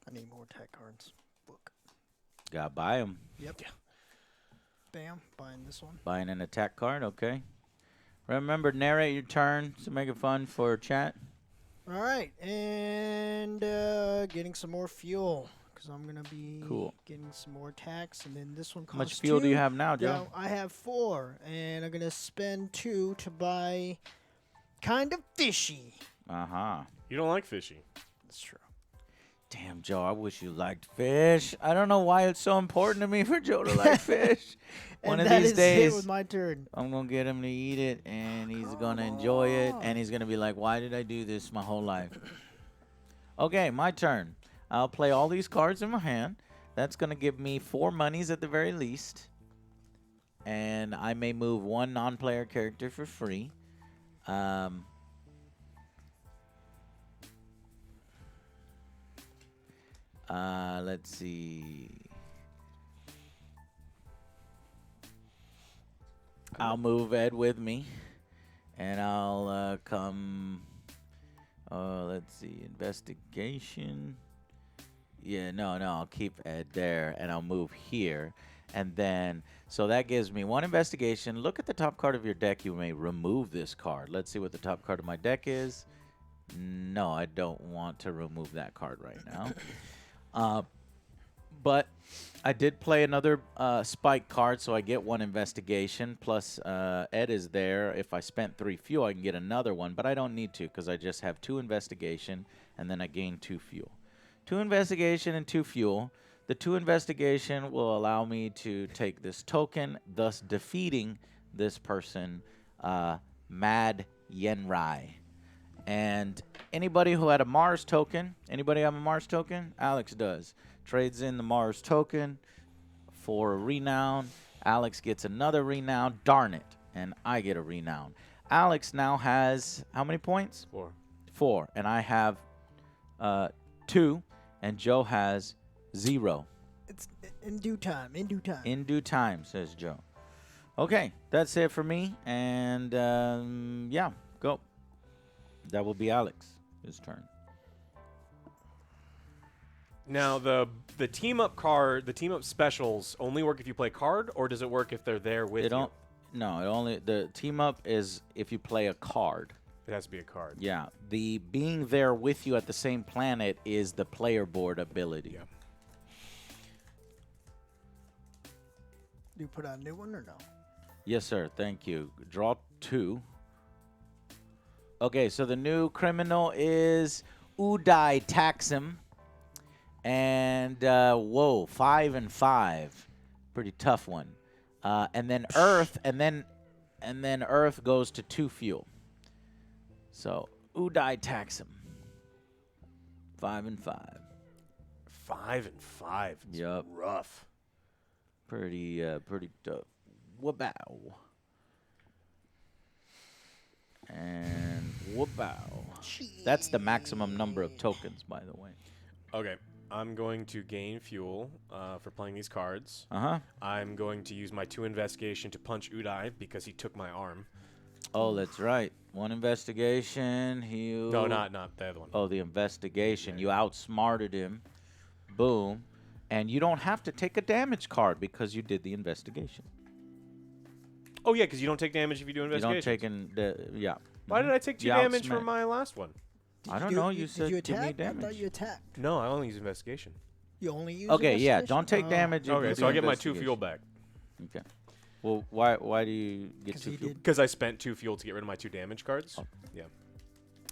I need more attack cards. Look. Gotta buy them. Yep. Yeah. Bam. Buying this one. Buying an attack card, okay. Remember, narrate your turn to make it fun for chat. All right. And getting some more fuel. Because I'm going to be getting some more attacks. And then this one costs How much fuel 2. do you have now, Joe? Yeah, I have 4. And I'm going to spend 2 to buy Kind of Fishy. Uh-huh. You don't like fishy. That's true. Damn, Joe, I wish you liked fish. I don't know why it's so important to me for Joe to like fish. One of these days, it with my turn. I'm going to get him to eat it, and he's going to enjoy it, and he's going to be like, why did I do this my whole life? Okay, my turn. I'll play all these cards in my hand. That's going to give me 4 monies at the very least. And I may move 1 non-player character for free. Let's see. I'll move Ed with me. And I'll come... let's see. Investigation... Yeah, no, I'll keep Ed there, and I'll move here. And then, so that gives me 1 investigation. Look at the top card of your deck. You may remove this card. Let's see what the top card of my deck is. No, I don't want to remove that card right now. But I did play another spike card, so I get 1 investigation. Plus, Ed is there. If I spent 3 fuel, I can get another one. But I don't need to, because I just have 2 investigation, and then I gain 2 fuel. 2 investigation and 2 fuel. The 2 investigation will allow me to take this token, thus defeating this person, Mad Yenrai. And anybody who had a Mars token, anybody have a Mars token? Alex does. Trades in the Mars token for a Renown. Alex gets another Renown. Darn it. And I get a Renown. Alex now has how many points? 4. 4. And I have 2. And Joe has 0. It's in due time. In due time. In due time, says Joe. Okay, that's it for me. And yeah, go. That will be Alex's turn. Now, the team up card, the team up specials only work if you play card, or does it work if they're there with you? No, the team up is if you play a card. It has to be a card. Yeah, the being there with you at the same planet is the player board ability. Yeah. Do you put out a new one or no? Yes, sir. Thank you. Draw 2. Okay, so the new criminal is Uday Taxim. And, whoa, 5 and 5. Pretty tough one. And then Earth, and then Earth goes to 2 fuel. So, Uday Taxim. 5 and 5. 5 and 5. It's Yup. rough. Pretty tough. Wabow. And wabow. That's the maximum number of tokens, by the way. Okay. I'm going to gain fuel for playing these cards. Uh-huh. I'm going to use my 2 investigation to punch Uday because he took my arm. Oh, that's right. 1 investigation. No, not the other one. Oh, the investigation. You outsmarted him. Boom. And you don't have to take a damage card because you did the investigation. Oh yeah, because you don't take damage if you do You investigation. don't take in the yeah. Why did I take 2 You damage outsmart- from my last one? I don't know. You said did you give me attack? I thought damage. you attacked. No, I only use investigation. You only use Okay, yeah. investigation? Don't take Oh, damage. If Okay, you so do I get my 2 fuel investigation. back. Okay. Well, why do you get 'cause 2 he fuel? did. Because I spent 2 fuel to get rid of my 2 damage cards. Oh. Yeah.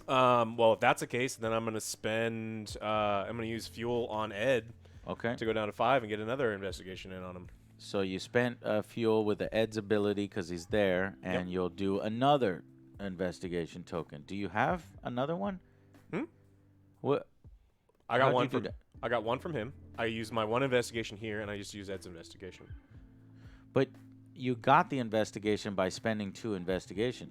Well, if that's the case, then I'm gonna spend. I'm gonna use fuel on Ed Okay. to go down to 5 and get another investigation in on him. So you spent fuel with the Ed's ability because he's there, and you'll do another investigation token. Do you have another one? Hmm? What? I got How'd one you do from. that? I got one from him. I used my 1 investigation here, and I just used Ed's investigation. But you got the investigation by spending 2 investigation.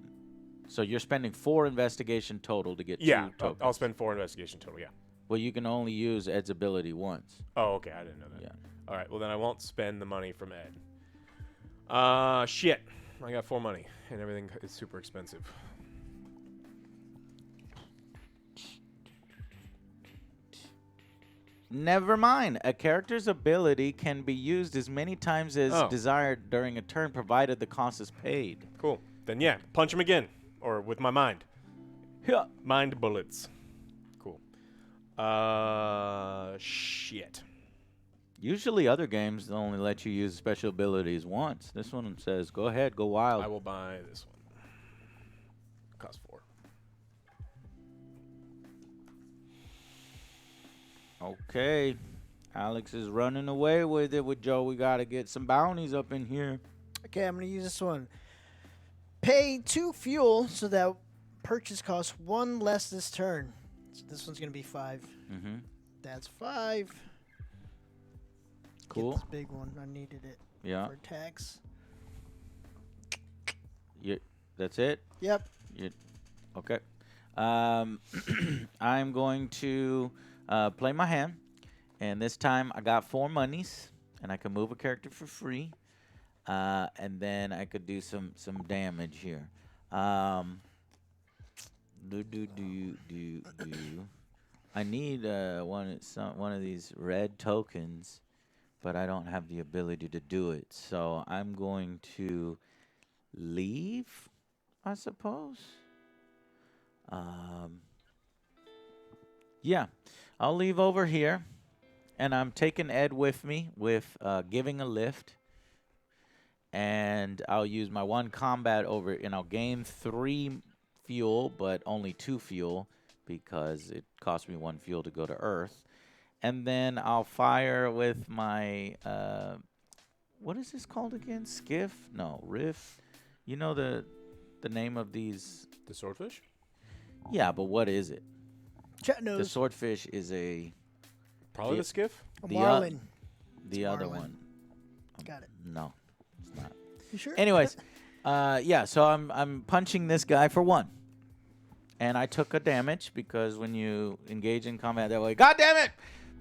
So you're spending 4 investigation total to get 2 Yeah, tokens. I'll spend 4 investigation total. Yeah. Well, you can only use Ed's ability once. Oh, okay. I didn't know that. Yeah. All right. Well, then I won't spend the money from Ed. Shit. I got 4 money, and everything is super expensive. Never mind. A character's ability can be used as many times as Oh. desired during a turn, provided the cost is paid. Cool. Then yeah, punch him again, or with my mind. Yeah. Mind bullets. Cool. Shit. Usually other games only let you use special abilities once. This one says, go ahead, go wild. I will buy this one. Cost 4. Okay. Alex is running away with it with Joe. We got to get some bounties up in here. Okay, I'm going to use this one. Pay 2 fuel so that purchase costs 1 less this turn. So this one's going to be 5. Mm-hmm. That's 5. Cool. Get this big one. I needed it Yeah. for tax. That's it? Yep. Okay. I'm going to play my hand. And this time I got 4 monies. And I can move a character for free. And then I could do some damage here. I need one of these red tokens, but I don't have the ability to do it. So I'm going to leave, I suppose. Yeah, I'll leave over here, and I'm taking Ed with me with giving a lift. And I'll use my 1 combat over, and I'll gain 3 fuel, but only 2 fuel because it cost me 1 fuel to go to Earth. And then I'll fire with my, what is this called again? Skiff? No, Riff. You know the name of these? The swordfish? Yeah, but what is it? Chat The knows. swordfish is Probably Yeah. the skiff? A the marlin. the It's other marlin. one. Got it. No, it's not. You sure? Anyways, yeah, so I'm punching this guy for 1. And I took a damage because when you engage in combat that way, God damn it!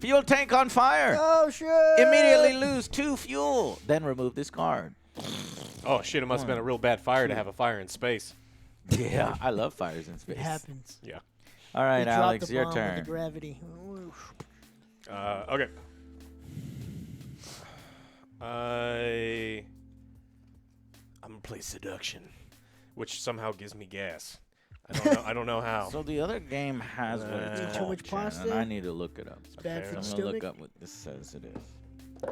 Fuel tank on fire! Oh, shit! Immediately lose 2 fuel. Then remove this card. Oh shit, it must have been a real bad fire to have a fire in space. Yeah, I love fires in It space. happens. Yeah. All right, We dropped Alex, the your bomb with turn. the gravity. Ooh. Okay. I'm gonna play seduction, which somehow gives me gas. I don't know how. So the other game has what it's Need too called, much Shannon, pasta? and I need to look it up. It's bad Okay, for I'm the going to look stomach. up what this says it is. Do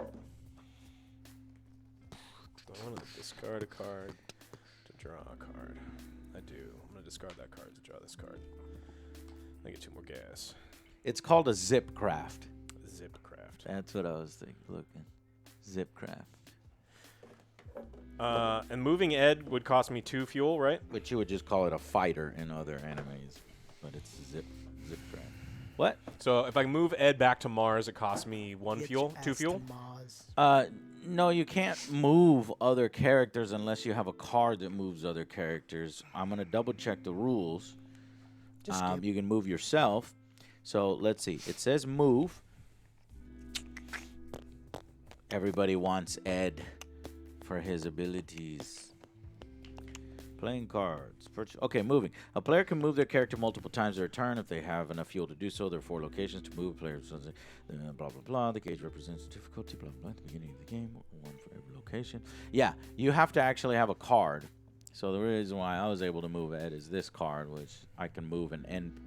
I want to discard a card to draw a card? I do. I'm gonna discard that card to draw this card. I get 2 more gas. It's called a zip craft. Zipcraft. That's what I was thinking. Looking. Zip craft. And moving Ed would cost me 2 fuel, right? But you would just call it a fighter in other animes. But it's zip craft. What? So if I move Ed back to Mars, it costs me 1 Get fuel, your 2 ass to fuel. Mars. No, you can't move other characters unless you have a card that moves other characters. I'm going to double check the rules. Just skip. You can move yourself. So let's see. It says move. Everybody wants Ed for his abilities. Playing cards. Okay, moving. A player can move their character multiple times their turn if they have enough fuel to do so. There are 4 locations to move players. Blah, blah, blah. The gauge represents difficulty, blah, blah, at the beginning of the game. 1 for every location. Yeah, you have to actually have a card. So the reason why I was able to move Ed is this card, which I can move and end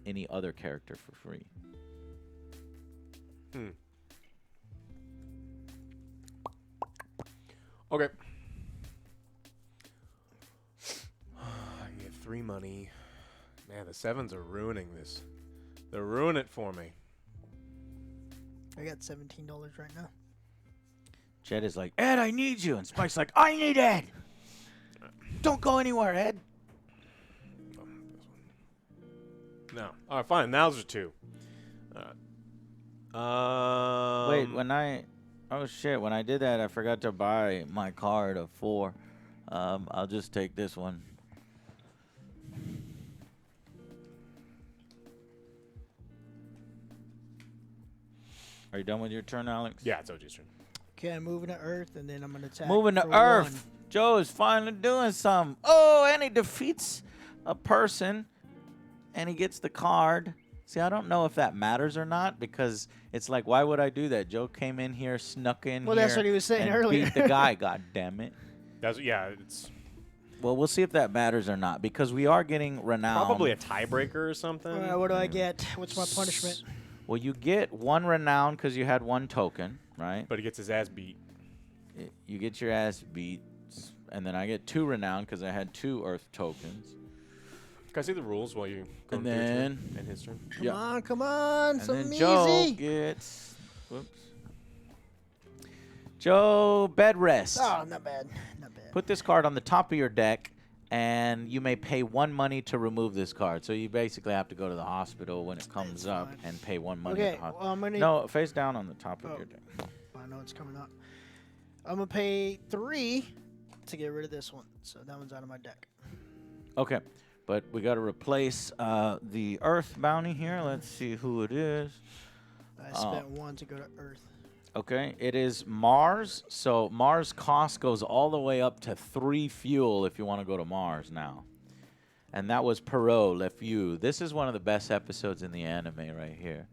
any other character for free. Okay. I get 3 money. Man, the 7s are ruining this. They're ruining it for me. I got $17 right now. Jed is like, Ed, I need you. And Spike's like, I need Ed. Don't go anywhere, Ed. No. All right, fine. Now's 2. Wait, oh shit, when I did that, I forgot to buy my card of 4. I'll just take this one. Are you done with your turn, Alex? Yeah, it's OG's turn. Okay, I'm moving to Earth, and then I'm going to attack. Moving to for Earth. 1. Joe is finally doing something. Oh, and he defeats a person, and he gets the card. See, I don't know if that matters or not, because it's like, why would I do that? Joe came in here, snuck in Well, here. that's what he was saying and earlier. Beat the guy, god damn it. It's Well, we'll see if that matters or not, because we are getting Renown. probably a tiebreaker or something. All right, what do I get? What's my punishment? Well, you get 1 Renown because you had 1 token, right? But he gets his ass beat. You get your ass beat, and then I get 2 Renown because I had 2 Earth tokens. Can I see the rules while you go And through your turn then- and his turn? Come on, And some then easy. Joe gets... Whoops. Joe, bed rest. Oh, not bad. Not bad. Put this card on the top of your deck, and you may pay 1 money to remove this card. So you basically have to go to the hospital when it comes That's up fine. and pay 1 money. Okay, at the hospital. well, I'm going to... No, face down on the top of Oh. your deck. I know it's coming up. I'm going to pay 3 to get rid of this one. So that one's out of my deck. Okay, but we got to replace the Earth bounty here. Let's see who it is. I spent 1 to go to Earth. Okay, it is Mars. So Mars cost goes all the way up to 3 fuel if you want to go to Mars now. And that was Perot, Le Feu. This is one of the best episodes in the anime right here.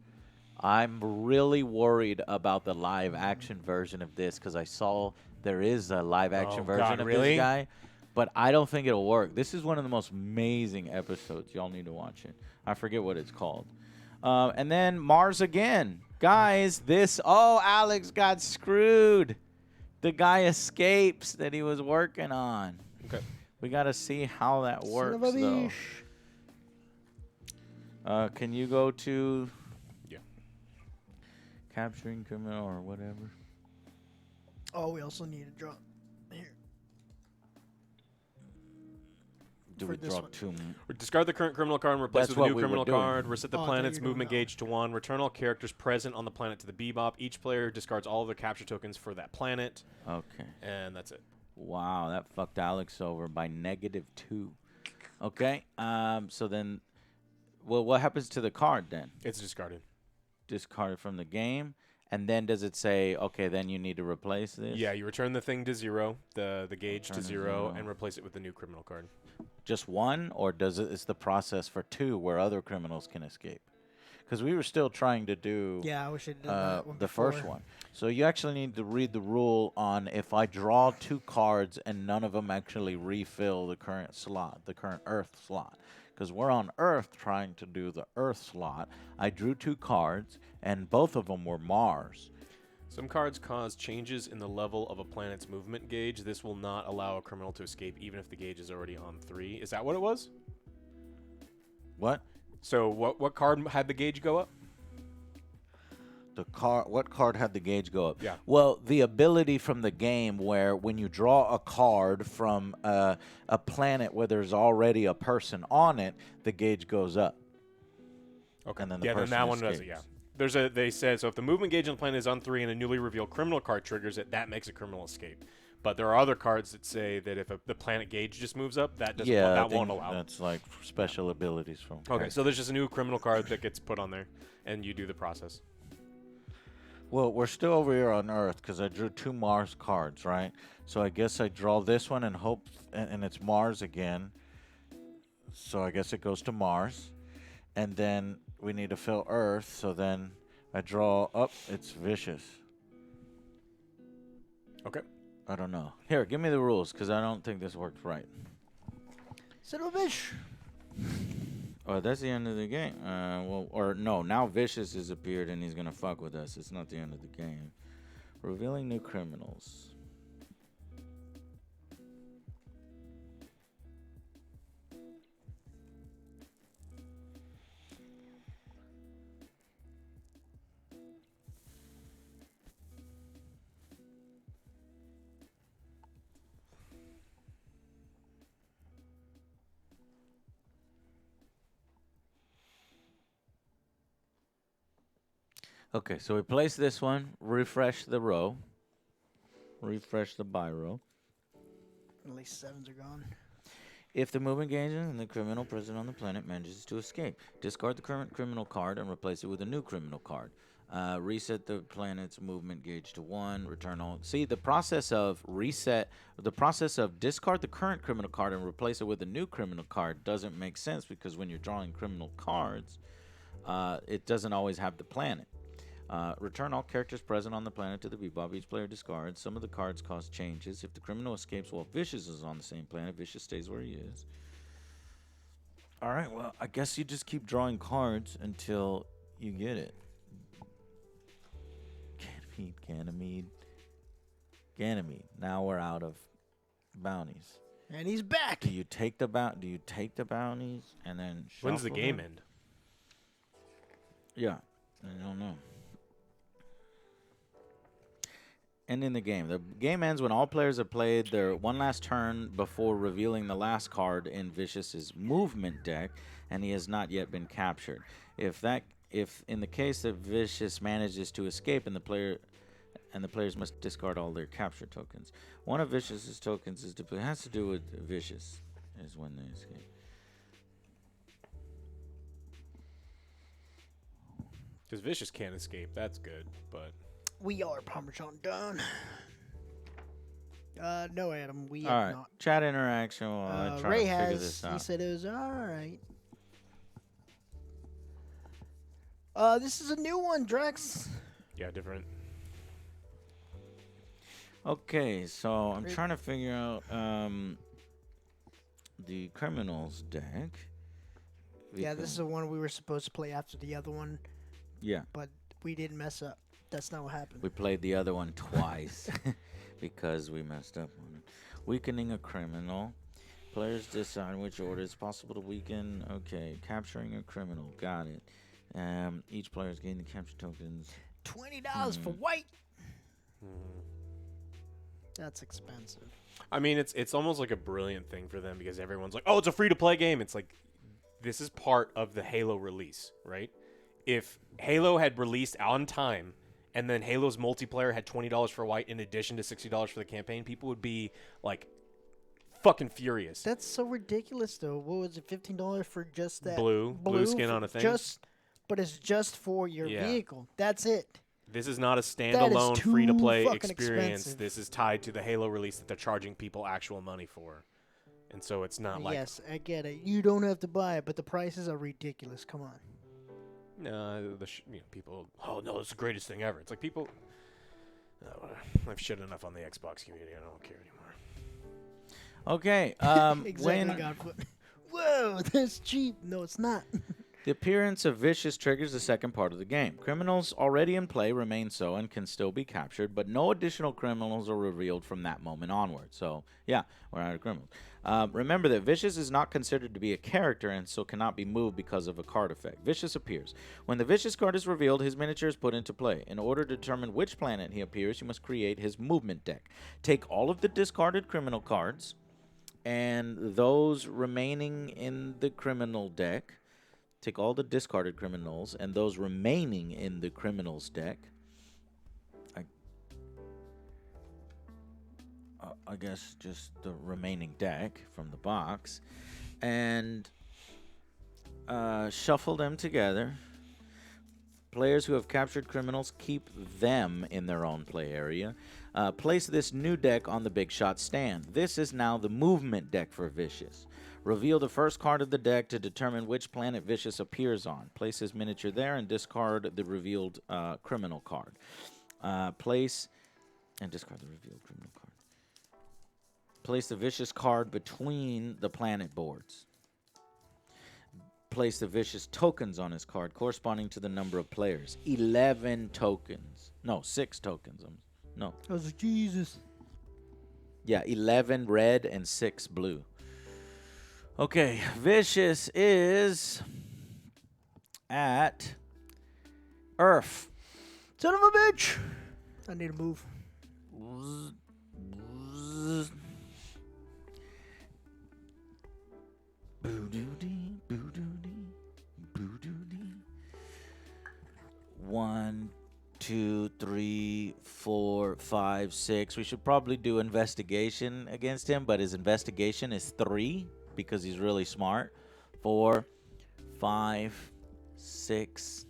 I'm really worried about the live action version of this because I saw there is a live action version God, of really? this guy. But I don't think it'll work. This is one of the most amazing episodes. Y'all need to watch it. I forget what it's called. And then Mars again. Guys, Alex got screwed. The guy escapes that he was working on. Okay. We got to see how that works, Son of a though. bitch. Can you go to Yeah. capturing criminal or whatever? Oh, we also need to draw. Here. Do For we this draw one. 2? Discard the current criminal card and replace That's it with a what new we were criminal doing. card. Reset the Oh, I thought planet's you were doing movement that. gauge to 1. Return all characters present on the planet to the BEBOP. Each player discards all of their capture tokens for that planet. Okay. And that's it. Wow, that fucked Alex over by -2. Okay. So then, well, what happens to the card then? It's discarded. Discarded from the game, and then does it say, okay, then you need to replace this? Yeah, you return the thing to 0, the gauge to Return to 0, 0. and replace it with the new criminal card. Just 1, or does it? Is the process for 2 where other criminals can escape? Because we were still trying to do Yeah, I wish I did that one the first before. one. So you actually need to read the rule on if I draw 2 cards and none of them actually refill the current slot, the current Earth slot. Because we're on Earth trying to do the Earth slot. I drew 2 cards, and both of them were Mars. Some cards cause changes in the level of a planet's movement gauge. This will not allow a criminal to escape even if the gauge is already on 3. Is that what it was? What? So what card had the gauge go up? What card had the gauge go up? Yeah. Well, the ability from the game where when you draw a card from a planet where there's already a person on it, the gauge goes up. Okay. And then the yeah, then person that one does it, escapes. yeah. They said, so if the movement gauge on the planet is on 3 and a newly revealed criminal card triggers it, that makes a criminal escape. But there are other cards that say that if the planet gauge just moves up, that doesn't Yeah, I that think won't allow. that's like special abilities from. Okay, so there's just a new criminal card that gets put on there, and you do the process. Well, we're still over here on Earth because I drew 2 Mars cards, right? So I guess I draw this one and hope, and it's Mars again. So I guess it goes to Mars. And then we need to fill Earth, so then I draw up. It's vicious. Okay. I don't know. Here, give me the rules, because I don't think this works right. Silverfish. Oh, that's the end of the game. Well, or no, now Vicious has appeared and he's gonna fuck with us. It's not the end of the game. Revealing new criminals. Okay, so we place this one, refresh the row, refresh the buy row. At least 7s are gone. If the movement engages and the criminal present on the planet manages to escape, discard the current criminal card and replace it with a new criminal card. Reset the planet's movement gauge to 1, return all. See, the process of discard the current criminal card and replace it with a new criminal card doesn't make sense, because when you're drawing criminal cards, it doesn't always have the planet. Return all characters present on the planet to the BEBOP. Each player discards. Some of the cards cause changes. If the criminal escapes while Vicious is on the same planet, Vicious stays where he is. Alright, well, I guess you just keep drawing cards until you get it. Ganymede. Now we're out of bounties. And he's back. Do you take the bounties and then When's the shuffle game them? end? Yeah, I don't know. Ending the game. The game ends when all players have played their one last turn before revealing the last card in Vicious's movement deck, and he has not yet been captured. If in the case that Vicious manages to escape, and the players must discard all their capture tokens. One of Vicious's tokens is depleted. It has to do with Vicious, is when they escape. Because Vicious can't escape. That's good, but We are Parmesan done. No, Adam, we All have right, not. chat interaction while I try Ray to figure has. this He out. said it was all right. This is a new one, Drex. yeah, different. Okay, so I'm trying to figure out the criminals deck. Yeah, this is the one we were supposed to play after the other one, Yeah, but we didn't mess up. That's not what happened. we played the other one twice because we messed up on it. Weakening a criminal. Players decide which order it's possible to weaken. Okay, capturing a criminal. Got it. Each player is gaining the capture tokens. $20 for white. That's expensive. I mean, it's almost like a brilliant thing for them, because everyone's like, oh, it's a free-to-play game. It's like, this is part of the Halo release, right? If Halo had released on time, and then Halo's multiplayer had $20 for white in addition to $60 for the campaign, people would be, like, fucking furious. That's so ridiculous, though. What was it, $15 for just that Blue skin for on a thing? But it's just for your Yeah. vehicle. That's it. This is not a standalone too free-to-play fucking experience. expensive. This is tied to the Halo release that they're charging people actual money for. And so it's not like... Yes, I get it. You don't have to buy it, but the prices are ridiculous. Come on. People, oh, no, it's the greatest thing ever. It's like people... I've shit enough on the Xbox community. I don't care anymore. Okay, Exactly, when Godfoot. Whoa, that's cheap. No, it's not. the appearance of Vicious triggers the second part of the game. Criminals already in play remain so and can still be captured, but no additional criminals are revealed from that moment onward. So, yeah, we're out of criminals. Remember that Vicious is not considered to be a character and so cannot be moved because of a card effect. Vicious appears. When the Vicious card is revealed, his miniature is put into play. In order to determine which planet he appears, you must create his movement deck. Take all of the discarded criminal cards and those remaining in the criminal deck. Take all the discarded criminals and those remaining in the criminals deck. I guess just the remaining deck from the box. And shuffle them together. Players who have captured criminals keep them in their own play area. Place this new deck on the big shot stand. This is now the movement deck for Vicious. Reveal the first card of the deck to determine which planet Vicious appears on. Place his miniature there and discard the revealed criminal card. Place and discard the revealed criminal card. Place the Vicious card between the planet boards. Place the Vicious tokens on his card corresponding to the number of players. 11 tokens. No, 6 tokens. No. I was like, Jesus. Yeah, 11 red and 6 blue. Okay, Vicious is at Earth. Son of a bitch. I need to move. Boo-doo-dee, boo-doo-dee, boo-doo-dee. 1, 2, 3, 4, 5, 6. We should probably do investigation against him, but his investigation is 3 because he's really smart. 4, 5, 6,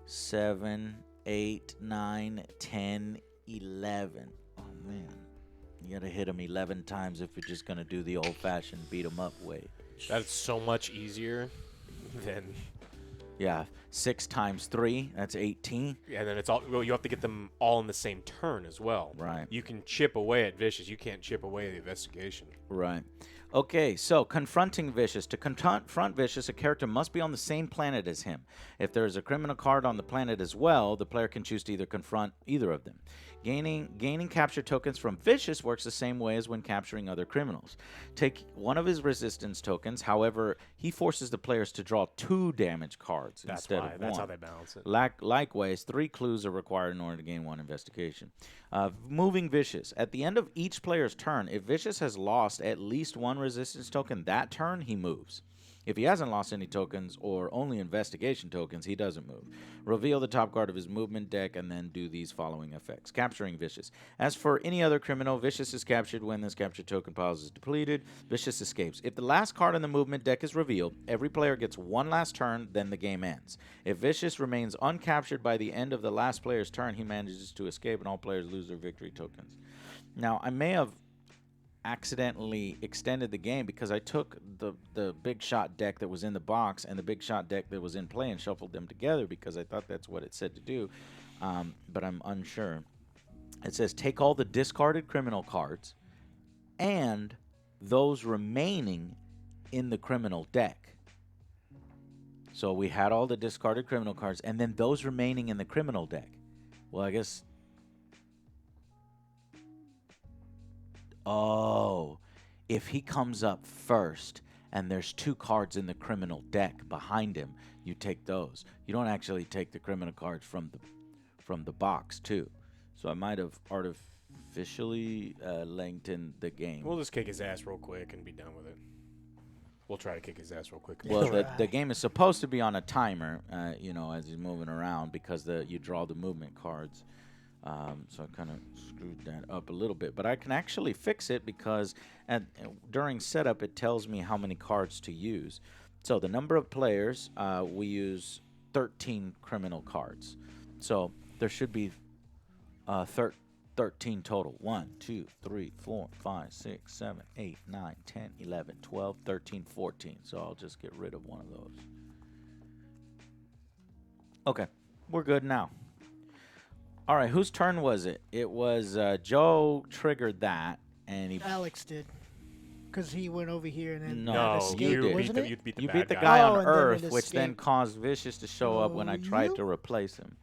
7, 8, 9, 10, 11. Oh, man. You gotta hit him 11 times if you're just gonna do the old-fashioned beat-em-up way. That's so much easier than... Yeah, 6 times 3, that's 18. Yeah, and then it's all... Well, you have to get them all in the same turn as well. Right. You can chip away at Vicious. You can't chip away at the investigation. Right. Okay, so confronting Vicious. To confront Vicious, a character must be on the same planet as him. If there is a criminal card on the planet as well, the player can choose to either confront either of them. Gaining capture tokens from Vicious works the same way as when capturing other criminals. Take one of his resistance tokens, however, he forces the players to draw 2 damage cards instead of 1. That's how they balance it. Likewise, 3 clues are required in order to gain 1 investigation. Moving Vicious. At the end of each player's turn, if Vicious has lost at least 1 resistance token that turn, he moves. If he hasn't lost any tokens or only investigation tokens, he doesn't move. Reveal the top card of his movement deck and then do these following effects. Capturing Vicious. As for any other criminal, Vicious is captured when this captured token pile is depleted. Vicious escapes. If the last card in the movement deck is revealed, every player gets 1 last turn, then the game ends. If Vicious remains uncaptured by the end of the last player's turn, he manages to escape and all players lose their victory tokens. Now, I may have accidentally extended the game because I took the big shot deck that was in the box and the big shot deck that was in play and shuffled them together because I thought that's what it said to do, but I'm unsure. It says take all the discarded criminal cards and those remaining in the criminal deck. So we had all the discarded criminal cards and then those remaining in the criminal deck. Well, I guess... Oh, if he comes up first and there's 2 cards in the criminal deck behind him, you take those. You don't actually take the criminal cards from the box too. So I might have artificially lengthened the game. We'll just kick his ass real quick and be done with it. We'll try to kick his ass real quick. Well, the game is supposed to be on a timer, you know, as he's moving around because you draw the movement cards. So I kind of screwed that up a little bit. But I can actually fix it because during setup, it tells me how many cards to use. So the number of players, we use 13 criminal cards. So there should be 13 total. 1, 2, 3, 4, 5, 6, 7, 8, 9, 10, 11, 12, 13, 14. So I'll just get rid of one of those. Okay, we're good now. All right, whose turn was it? It was Joe triggered that, and he... Alex did. Because he went over here and then No, escaped, you did. wasn't it? You beat You the beat the bad guy Oh, on and then it Earth, which then escaped. caused Vicious to show up when I tried to replace him.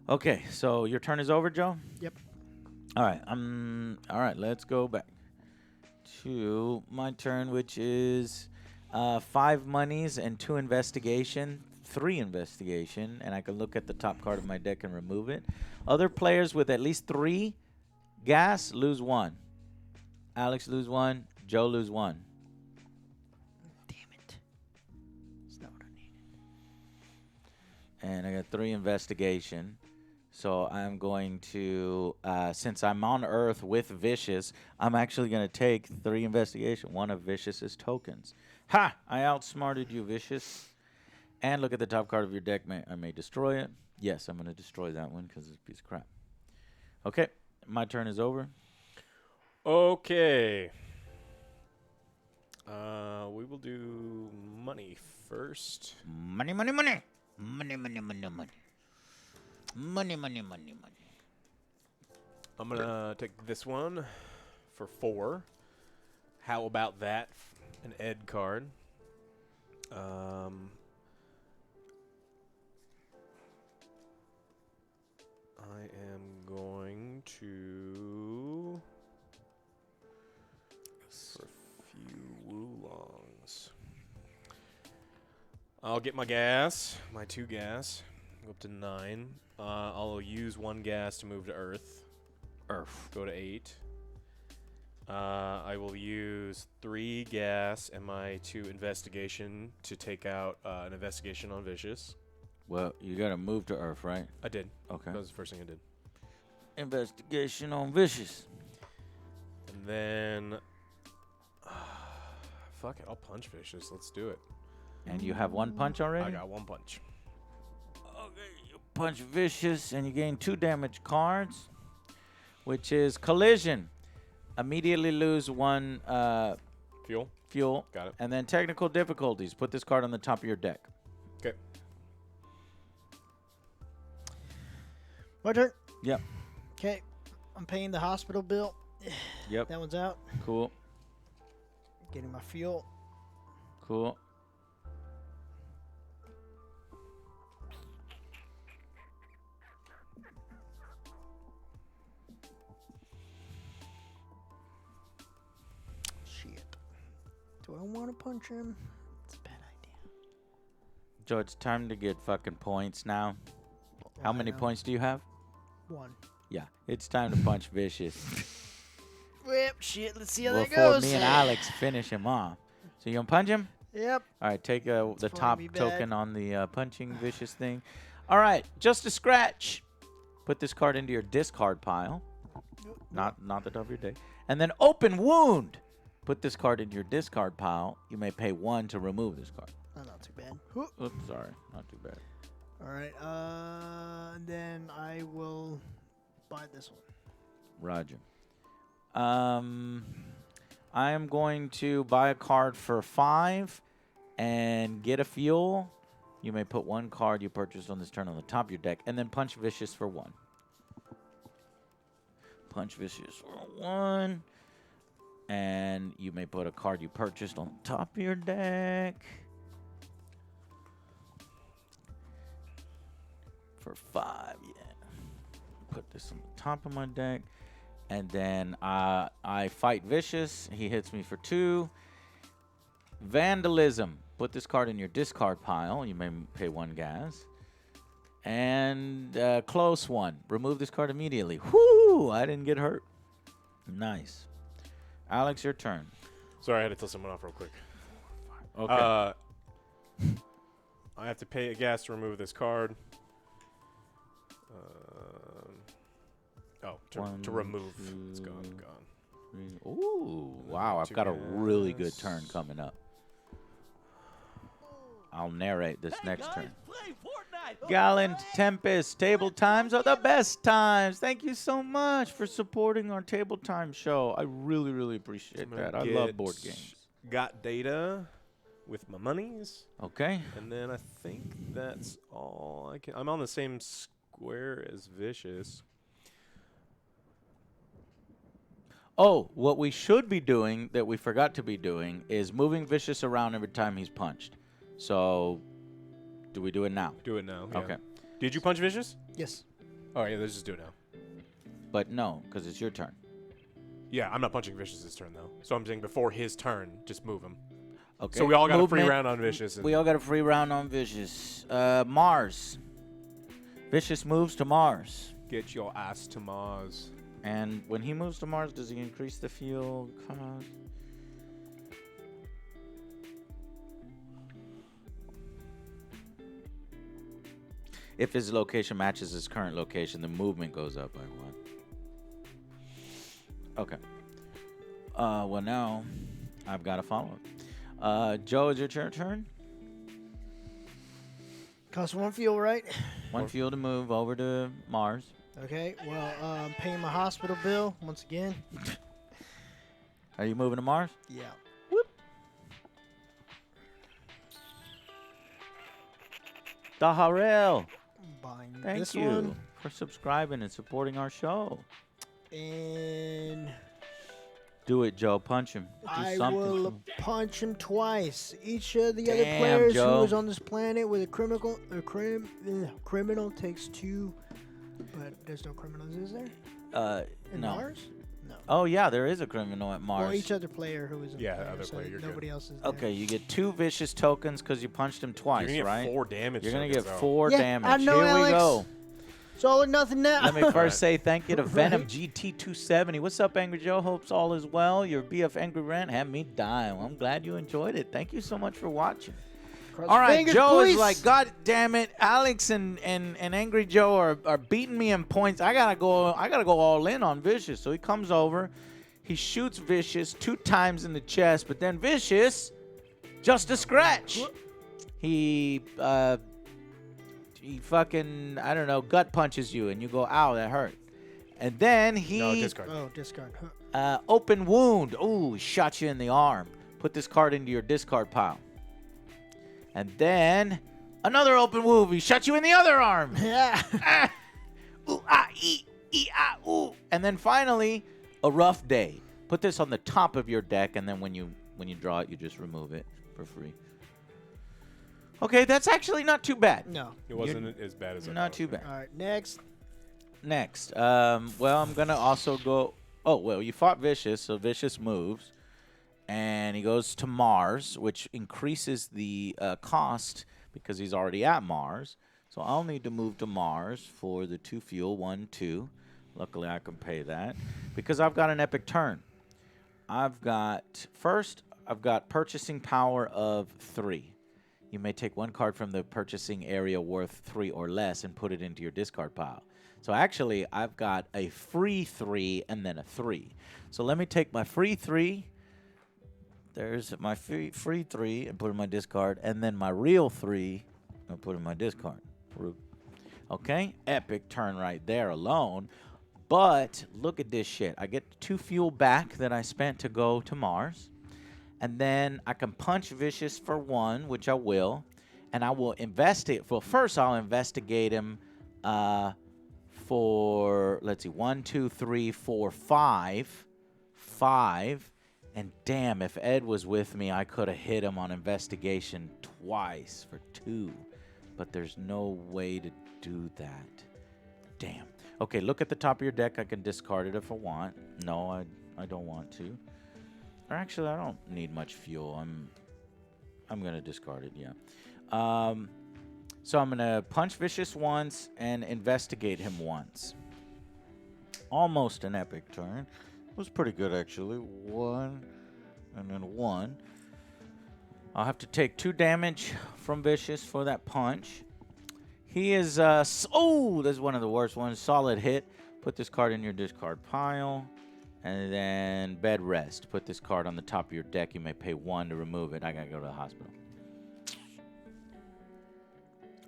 Okay, so your turn is over, Joe? Yep. All right, all right, let's go back to my turn, which is 5 monies and 2 investigation, 3 investigation, and I can look at the top card of my deck and remove it. Other players with at least 3 gas lose 1. Alex lose 1. Joe lose 1. Damn it. That's not what I needed. And I got 3 investigation. So I'm going to, since I'm on Earth with Vicious, I'm actually going to take 3 investigation, 1 of Vicious's tokens. Ha! I outsmarted you, Vicious. And look at the top card of your deck. I may destroy it. Yes, I'm going to destroy that one because it's a piece of crap. Okay, my turn is over. Okay. We will do money first. Money, money, money. Money, money, money, money. Money, money, money, money. I'm going to take this one for 4. How about that? An Ed card. I am going to... for a few Woolongs. I'll get my gas, my 2 gas, go up to 9. I'll use 1 gas to move to Earth. Go to 8. I will use 3 gas and my 2 investigation to take out an investigation on Vicious. Well, you got to move to Earth, right? I did. Okay. That was the first thing I did. Investigation on Vicious. And then... fuck it, I'll punch Vicious. Let's do it. And you have 1 punch already? I got 1 punch. Okay, you punch Vicious, and you gain 2 damage cards, which is Collision. Immediately lose 1 fuel. Got it. And then Technical Difficulties. Put this card on the top of your deck. Okay. My turn. Yep. Okay. I'm paying the hospital bill. Yep. That one's out. Cool. Getting my fuel. Cool. Shit. Do I want to punch him? It's a bad idea. Joe, it's time to get fucking points now. How I many know. points do you have? 1. Yeah, it's time to punch Vicious Whip. Shit. Let's see how that before goes. me and Alex finish him off. So you gonna punch him? Yep. All right, take the probably top be bad. token on the punching Vicious thing. All right, just a scratch. Put this card into your discard pile. Not the top of your deck. And then open wound. Put this card in your discard pile. You may pay 1 to remove this card. Oh, not too bad. Oops, sorry. Not too bad. All right. And then I will buy this one. Roger. I am going to buy a card for 5 and get a fuel. You may put 1 card you purchased on this turn on the top of your deck, and then punch Vicious for 1. Punch Vicious for 1. And you may put a card you purchased on the top of your deck for 5. Yeah. Put this on the top of my deck. And then I fight Vicious. He hits me for 2. Vandalism. Put this card in your discard pile. You may pay 1 gas. And close one. Remove this card immediately. Whoo! I didn't get hurt. Nice. Alex, your turn. Sorry, I had to tell someone off real quick. Okay. I have to pay a gas to remove this card. To remove. It's gone. 3. Ooh, wow. I've 2 got a really good gas. turn coming up. I'll narrate this next turn. Gallant Tempest, table times are the best times. Thank you so much for supporting our table time show. I really, really appreciate that. I love board games. Got data with my monies. Okay. And then I think that's all I can. I'm on the same square as Vicious. Oh, what we should be doing that we forgot to be doing is moving Vicious around every time he's punched. So, do we do it now? Do it now. Yeah. Okay. Did you punch Vicious? Yes. Oh, yeah, let's just do it now. But no, because it's your turn. Yeah, I'm not punching Vicious this turn, though. So I'm saying before his turn, just move him. Okay. So we all got a free Movement. round on Vicious. We all got a free round on Vicious. Mars. Vicious moves to Mars. Get your ass to Mars. And when he moves to Mars, does he increase the fuel cost? If his location matches his current location, the movement goes up by 1. Okay. Well, now I've got to follow it. Joe, is your turn? Costs 1 fuel, right? 1 fuel to move over to Mars. Okay. Well, paying my hospital bill once again. Are you moving to Mars? Yeah. Daharel, Buying thank this you one. for subscribing and supporting our show. And Do it, Joe. Punch him. Do I something. will to him. punch him twice. Each of the other Damn, players Joe. who is on this planet with a criminal takes 2. But there's no criminals, is there? In No. Mars? No. Oh, yeah, there is a criminal at Mars. Well, each other player who is in Yeah, there, other so player, you're nobody good. else is there. Okay, you get 2 vicious tokens because you punched him twice, You're gonna right? get 4 damage. You're going to tokens, get though. 4 Yeah, damage. I know, Here Alex. we go. It's all or nothing now. Let me first Right. say thank you to Venom Right. GT270. What's up, Angry Joe? Hopes all is well. Your BF Angry Rant had me dying. Well, I'm glad you enjoyed it. Thank you so much for watching. Cross All right, fingers, Joe please. is like, God damn it, Alex and Angry Joe are beating me in points. I gotta go all in on Vicious. So he comes over, he shoots Vicious 2 times in the chest, but then Vicious, just a scratch. He fucking, I don't know, gut punches you and you go, ow, that hurt. And then he No, discard. Oh, discard. Huh. open wound. Ooh, shot you in the arm. Put this card into your discard pile. And then another open wound. He shot you in the other arm. Yeah. Ah. Ooh, ah, ooh. And then finally, a rough day. Put this on the top of your deck, and then when you draw it, you just remove it for free. Okay, that's actually not too bad. No. It wasn't as bad as I Not thought too it was bad. All right, next. Next, well, I'm gonna also go. Oh, well, you fought Vicious, so Vicious moves, and he goes to Mars, which increases the cost because he's already at Mars. So I'll need to move to Mars for the 2 fuel, 1, 2. Luckily, I can pay that because I've got an epic turn. I've got purchasing power of 3. You may take 1 card from the purchasing area worth 3 or less and put it into your discard pile. So actually, I've got a free 3 and then a 3. So let me take my free 3. There's my free 3 and put it in my discard. And then my real 3 and put it in my discard. Okay? Epic turn right there alone. But look at this shit. I get 2 fuel back that I spent to go to Mars. And then I can punch Vicious for 1, which I will. And I will investigate. Well, first I'll investigate him for, let's see, 1, 2, 3, 4, 5. 5. And damn, if Ed was with me, I could have hit him on investigation twice for 2. But there's no way to do that. Damn. Okay, look at the top of your deck. I can discard it if I want. No, I don't want to. Or actually, I don't need much fuel. I'm going to discard it, yeah. So I'm going to punch Vicious once and investigate him once. Almost an epic turn. It was pretty good, actually. 1 and then 1. I'll have to take 2 damage from Vicious for that punch. He is, oh, that's one of the worst ones. Solid hit. Put this card in your discard pile. And then bed rest. Put this card on the top of your deck. You may pay 1 to remove it. I gotta go to the hospital.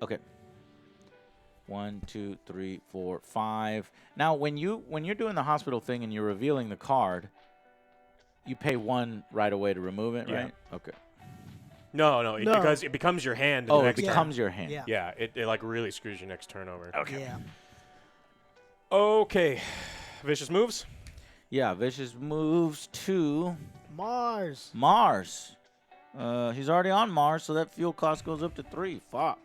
Okay. 1, 2, 3, 4, 5. Now, when you're doing the hospital thing and you're revealing the card, you pay 1 right away to remove it, Yeah. right? Okay. No, No. because it becomes your hand. Oh, the it next turn. becomes your hand. Yeah. Yeah, it like really screws your next turn over. Okay. Yeah. Okay. Vicious moves. Yeah, Vicious moves to Mars. Mars. He's already on Mars, so that fuel cost goes up to 3. Fuck.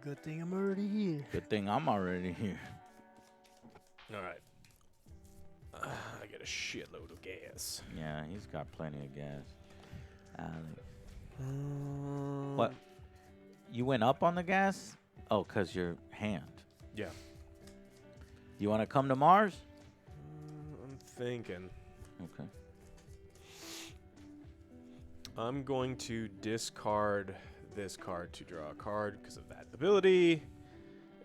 Good thing I'm already here. Good thing I'm already here. All right. I get a shitload of gas. Yeah, he's got plenty of gas. Alex. What? You went up on the gas? Oh, because your hand. Yeah. You want to come to Mars? I'm thinking. Okay. I'm going to discard this card to draw a card because of that ability.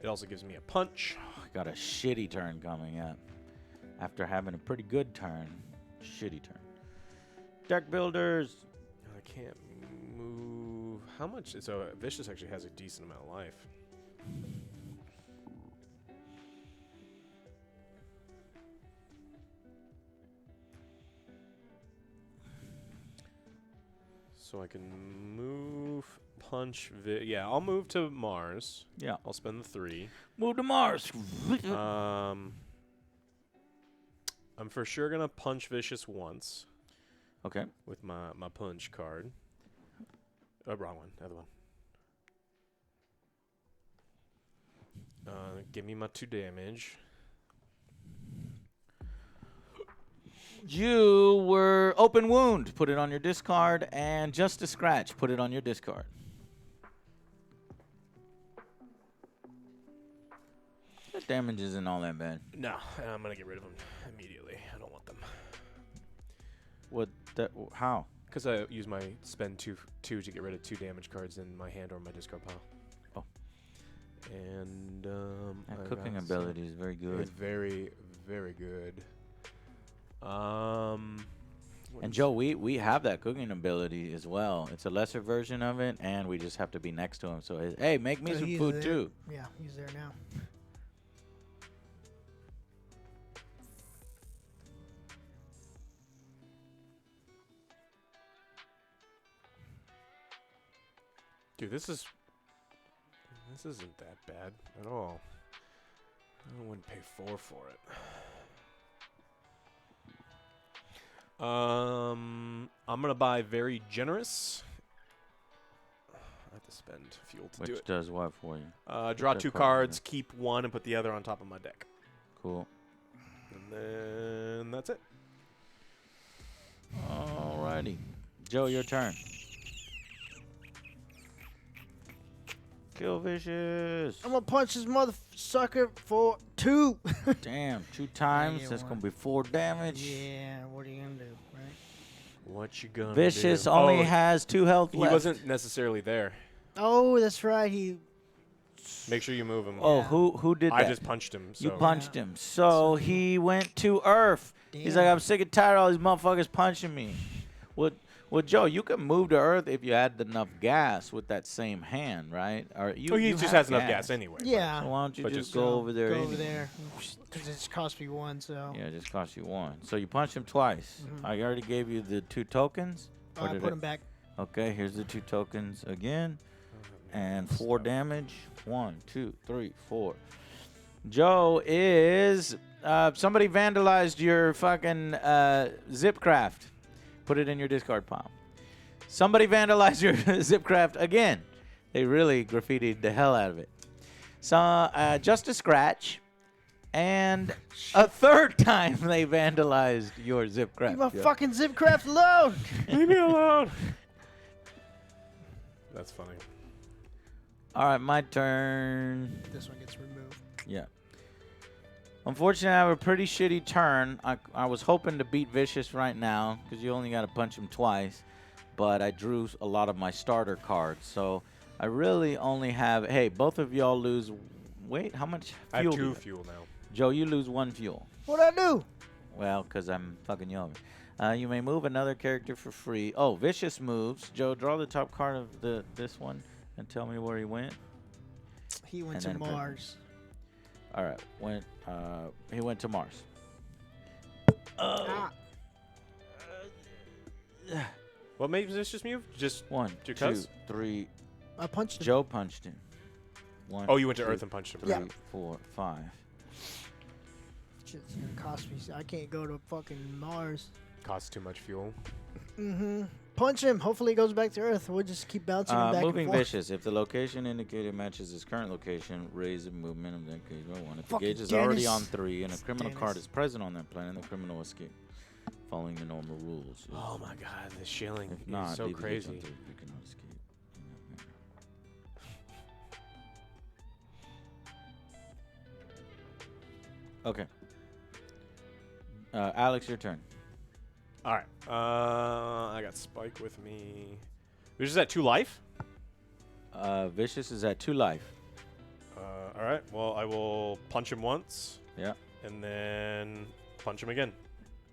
It also gives me a punch. Got a shitty turn coming up. After having a pretty good turn. Shitty turn. Deck builders. I can't move. How much? So Vicious actually has a decent amount of life. So I can move, punch. Yeah, I'll move to Mars. Yeah. I'll spend the 3. Move to Mars. I'm for sure gonna punch Vicious once. Okay. With my punch card. Oh, wrong one. Other one. Give me my 2 damage. You were open wound. Put it on your discard, and just a scratch. Put it on your discard. That damage isn't all that bad. No, and I'm gonna get rid of them immediately. I don't want them. What? How? Because I use my spend two to get rid of 2 damage cards in my hand or my discard pile. Oh. And That cooking ability is very good. It's very, very good. And Joe, we have that cooking ability as well. It's a lesser version of it, and we just have to be next to him. So, hey, make me some food too. Yeah, he's there now. Dude, this isn't that bad at all. I wouldn't pay 4 for it. I'm gonna buy very generous. I have to spend fuel to do Which it. does what for you? Draw that 2 card cards, keep 1, and put the other on top of my deck. Cool. And then that's it. Alrighty. Joe, your turn. Kill Vicious. I'm gonna punch this mother sucker for 2. Damn, 2 times. Yeah, That's one. gonna be 4 damage. Yeah, what are you gonna do, right? What you gonna Vicious do? only has 2 health He left. wasn't necessarily there. Oh, that's right. He. Make sure you move him. Oh, Yeah. who did that? I just punched him. So. You punched Yeah. him. So he went to Earth. He's like, Damn. I'm sick and tired of all these motherfuckers punching me. Well, Joe, you can move to Earth if you had enough gas with that same hand, right? Or you, Oh, he you just have has enough gas anyway. Yeah. So why don't you But just just go over there? Go over anyway? there. Because it just cost me 1, so. Yeah, it just cost you 1. So you punched him twice. Mhm. I already gave you the 2 tokens. Or I did put him back. Okay, here's the 2 tokens again. And 4 damage. 1, 2, 3, 4. Joe is somebody vandalized your fucking Zipcraft. Put it in your discard pile. Somebody vandalized your Zipcraft again. They really graffitied the hell out of it. So just a scratch. And a 3rd time they vandalized your Zipcraft. Leave my Joe. fucking Zipcraft alone. Leave me alone. That's funny. All right, my turn. This one gets removed. Yeah. Unfortunately, I have a pretty shitty turn. I was hoping to beat Vicious right now because you only got to punch him twice. But I drew a lot of my starter cards. So I really only have... Hey, both of y'all lose... Wait, how much fuel? I have do you 2 fuel now. Joe, you lose 1 fuel. What'd I do? Well, because I'm fucking you over. You may move another character for free. Oh, Vicious moves. Joe, draw the top card of this one and tell me where he went. He went And to then put- Mars. All right, he went to Mars. Ah, What made this just move? Just 1, 2, Because? 3. I punched him. Joe punched him. 1. Oh, you went to 2, Earth and punched him. 3, Yeah. 4, 5. Shit's gonna cost me. I can't go to fucking Mars. Costs too much fuel. Mm-hmm. Punch him. Hopefully he goes back to Earth. We'll just keep bouncing him back Moving and forth. Vicious. If the location indicated matches his current location, raise the movement of that gauge by 1. If the Fucking gauge is already Dennis. on 3 and a criminal card Dennis. is present on that planet, the criminal escape, following the normal rules. Oh my God, this shilling If not, is so leave the gauge crazy. on 3. You cannot escape. Okay. Alex, your turn. All right. I got Spike with me. Which is at 2 life. Vicious is at 2 life. All right. Well, I will punch him once. Yeah. And then punch him again.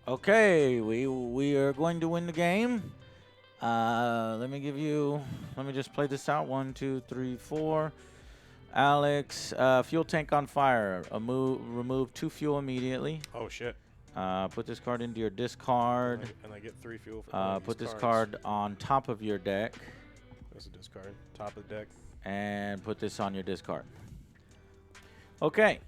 Okay, we are going to win the game. Let me give you. Let me just play this out. 1, 2, 3, 4. Alex, fuel tank on fire. Remove 2 fuel immediately. Oh shit. Put this card into your discard. And I get 3 fuel for Put this cards. card on top of your deck. There's a discard. Top of the deck. And put this on your discard. Okay.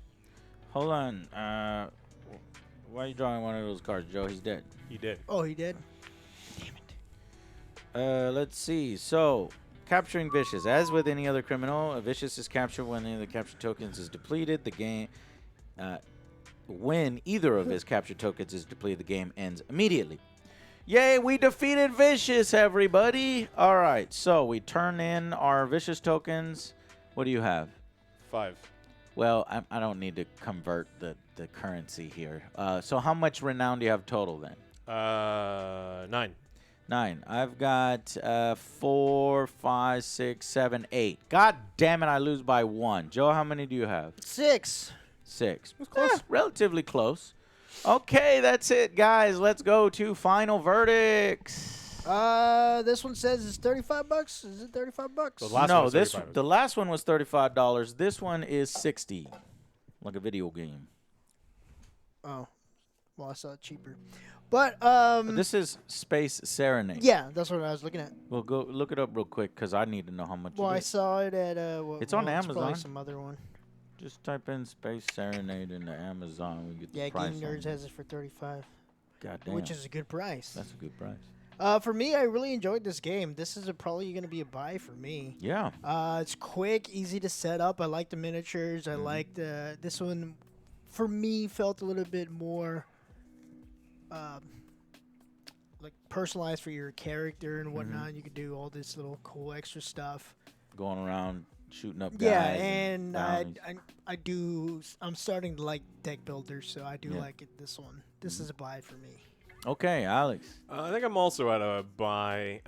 Hold on. Why are you drawing one of those cards, Joe? He's dead. He did. Oh, he did? Let's see. So, capturing Vicious. As with any other criminal, a Vicious is captured when any of the captured tokens is depleted. The game, when either of his captured tokens is depleted, the game ends immediately. Yay, we defeated Vicious, everybody. All right, so we turn in our Vicious tokens. What do you have? 5. Well, I don't need to convert the currency here. So how much renown do you have total then? 9. 9. I've got 4, 5, 6, 7, 8. God damn it, I lose by 1. Joe, how many do you have? 6. 6. Close. Relatively close. Okay, that's it, guys. Let's go to final verdicts. This one says it's $35. Is it $35? The last one No, was $35. the last one was $35. This one is 60, like a video game. Oh, well, I saw it cheaper. But This is Space Serenade. yeah, that's what I was looking at. We'll go look it up real quick because I need to know how much Well, it I is. saw it at It's on probably Amazon. some other one. Just type in Space Serenade into Amazon. We get the Yeah, price Gaming on Nerds it. has it for $35, God damn. which is a good price. That's a good price. For me, I really enjoyed this game. This is probably going to be a buy for me. Yeah. It's quick, easy to set up. I like the miniatures. I like this one. For me, felt a little bit more like personalized for your character and whatnot. You could do all this little cool extra stuff. Going around shooting up guys. Yeah, and bounties. I'm starting to like deck builders, so I do Yeah. like it. This one. This is a buy for me. Okay, Alex. I think I'm also at a buy.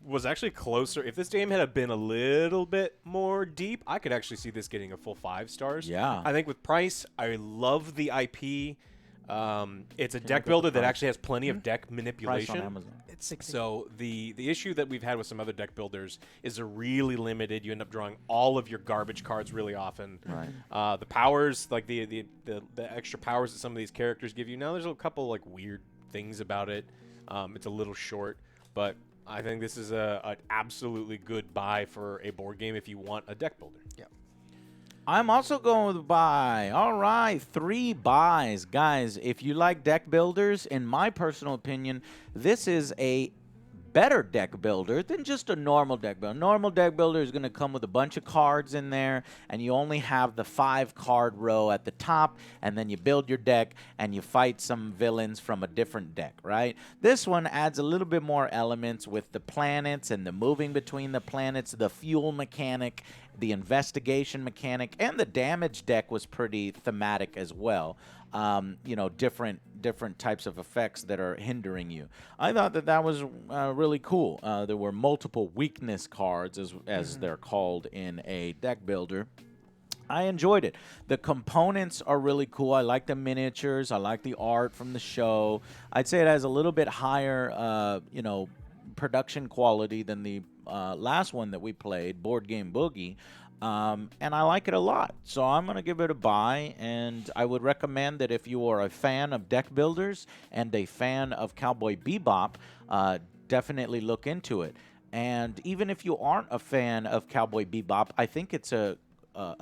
Was actually closer. If this game had been a little bit more deep, I could actually see this getting a full 5 stars. Yeah. I think with price, I love the IP. It's a look deck at the builder that price? actually has plenty of deck Price on manipulation. Amazon. It's 60. So the issue that we've had with some other deck builders is they're really limited. You end up drawing all of your garbage cards really often. Right. The powers, like the extra powers that some of these characters give you. Now there's a couple like weird things about it. It's a little short, but I think this is an absolutely good buy for a board game if you want a deck builder. Yeah. I'm also going with buy. All right, 3 buys. Guys, if you like deck builders, in my personal opinion, this is a better deck builder than just a normal deck builder. Normal deck builder is going to come with a bunch of cards in there, and you only have the 5-card row at the top, and then you build your deck, and you fight some villains from a different deck, right? This one adds a little bit more elements with the planets and the moving between the planets, the fuel mechanic, the investigation mechanic, and the damage deck was pretty thematic as well. You know, different types of effects that are hindering you. I thought that was really cool. There were multiple weakness cards, as they're called in a deck builder. I enjoyed it. The components are really cool. I like the miniatures. I like the art from the show. I'd say it has a little bit higher, you know, production quality than the last one that we played, Board Game Boogie. And I like it a lot. So I'm going to give it a buy, and I would recommend that if you are a fan of deck builders and a fan of Cowboy Bebop, definitely look into it. And even if you aren't a fan of Cowboy Bebop, I think it's a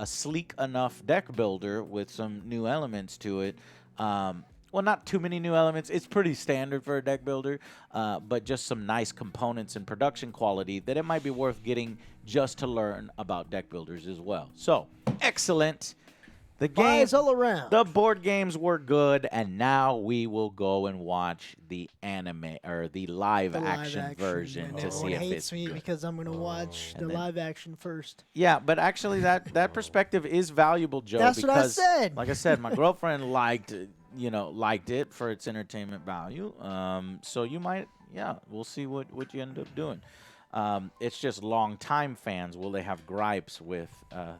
sleek enough deck builder with some new elements to it. Well, not too many new elements. It's pretty standard for a deck builder, but just some nice components and production quality that it might be worth getting just to learn about deck builders as well. So, excellent. The Buys all around. the board games were good, and now we will go and watch the anime or the live action version and to everyone see if hates it's me good. because I'm gonna watch the And then- live action first. Yeah, but actually that perspective is valuable, Joe. That's what I because, said. Like I said, my girlfriend liked it for its entertainment value. So you might, yeah, we'll see what you end up doing. It's just long-time fans, will they have gripes with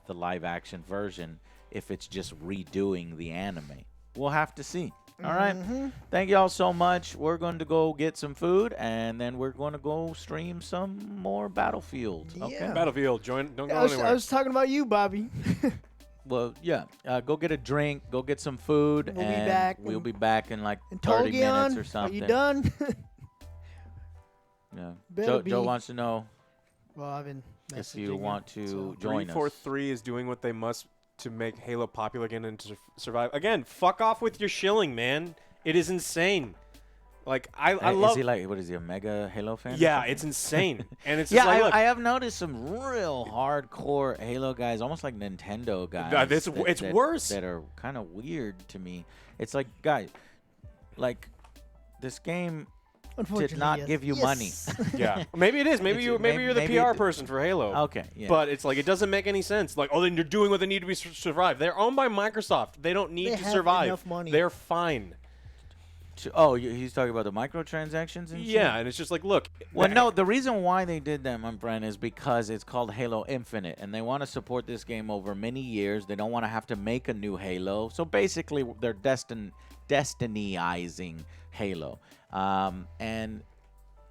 the live-action version if it's just redoing the anime? We'll have to see. All right. Thank y'all so much. We're going to go get some food, and then we're going to go stream some more Battlefield. Okay. Yeah. Battlefield, don't go I anywhere. was talking about you, Bobby. Well, yeah. Go get a drink. Go get some food. We'll be and back We'll and- be back in like And 30 minutes Togion, or something. are you done? Yeah. Better Joe be. wants to know Well, I've been if you messaging want him, to so. join us. 343 is doing what they must to make Halo popular again and to survive. Again, fuck off with your shilling, man. It is insane. Like I love. Is he like, what is he, a mega Halo fan? or Yeah, something? it's insane, and it's Yeah, just like, look, I have noticed some real hardcore Halo guys, almost like Nintendo guys. it's worse. That are kind of weird to me. It's like, guys, like this game did not Unfortunately, give you yes. money. yeah, maybe it is. Maybe you're the maybe PR person for Halo. Okay, yeah. But it's like it doesn't make any sense. Like, oh, then you're doing what they need to be survive. They're owned by Microsoft. They don't need They to have survive. enough money. They're fine. He's talking about the microtransactions and shit? Yeah, and it's just like, look. Well, no, the reason why they did that, my friend, is because it's called Halo Infinite, and they want to support this game over many years. They don't want to have to make a new Halo. So basically, they're destinyizing Halo. And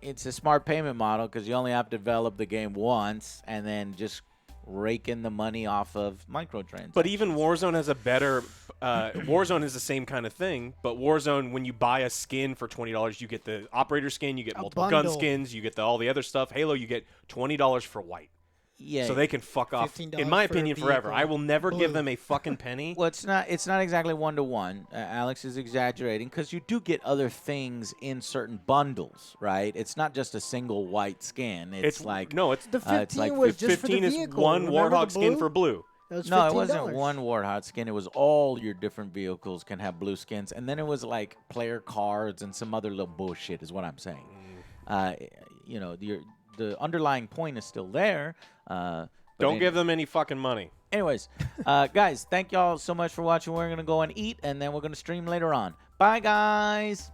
it's a smart payment model because you only have to develop the game once and then just rake in the money off of microtransactions. But even Warzone has a better. Warzone is the same kind of thing, but Warzone, when you buy a skin for $20, you get the operator skin, you get multiple gun bundle. skins, you get all the other stuff. Halo, you get $20 for white. yeah, So they can fuck off. $15 In my for opinion, a forever. vehicle. I will never give Blue. them a fucking penny. Well, it's not exactly 1-to-1. Alex is exaggerating because you do get other things in certain bundles, right? It's not just a single white skin. It's like no, it's The 15 it's like was just for the 15 is vehicle. one Remember Warthog the skin blue? for blue. That was no, it $15. wasn't one Warthog skin. It was all your different vehicles can have blue skins, and then it was like player cards and some other little bullshit. Is what I'm saying. The underlying point is still there. Don't give them any fucking money. Anyways, guys, thank y'all so much for watching. We're gonna go and eat, and then we're gonna stream later on. Bye, guys.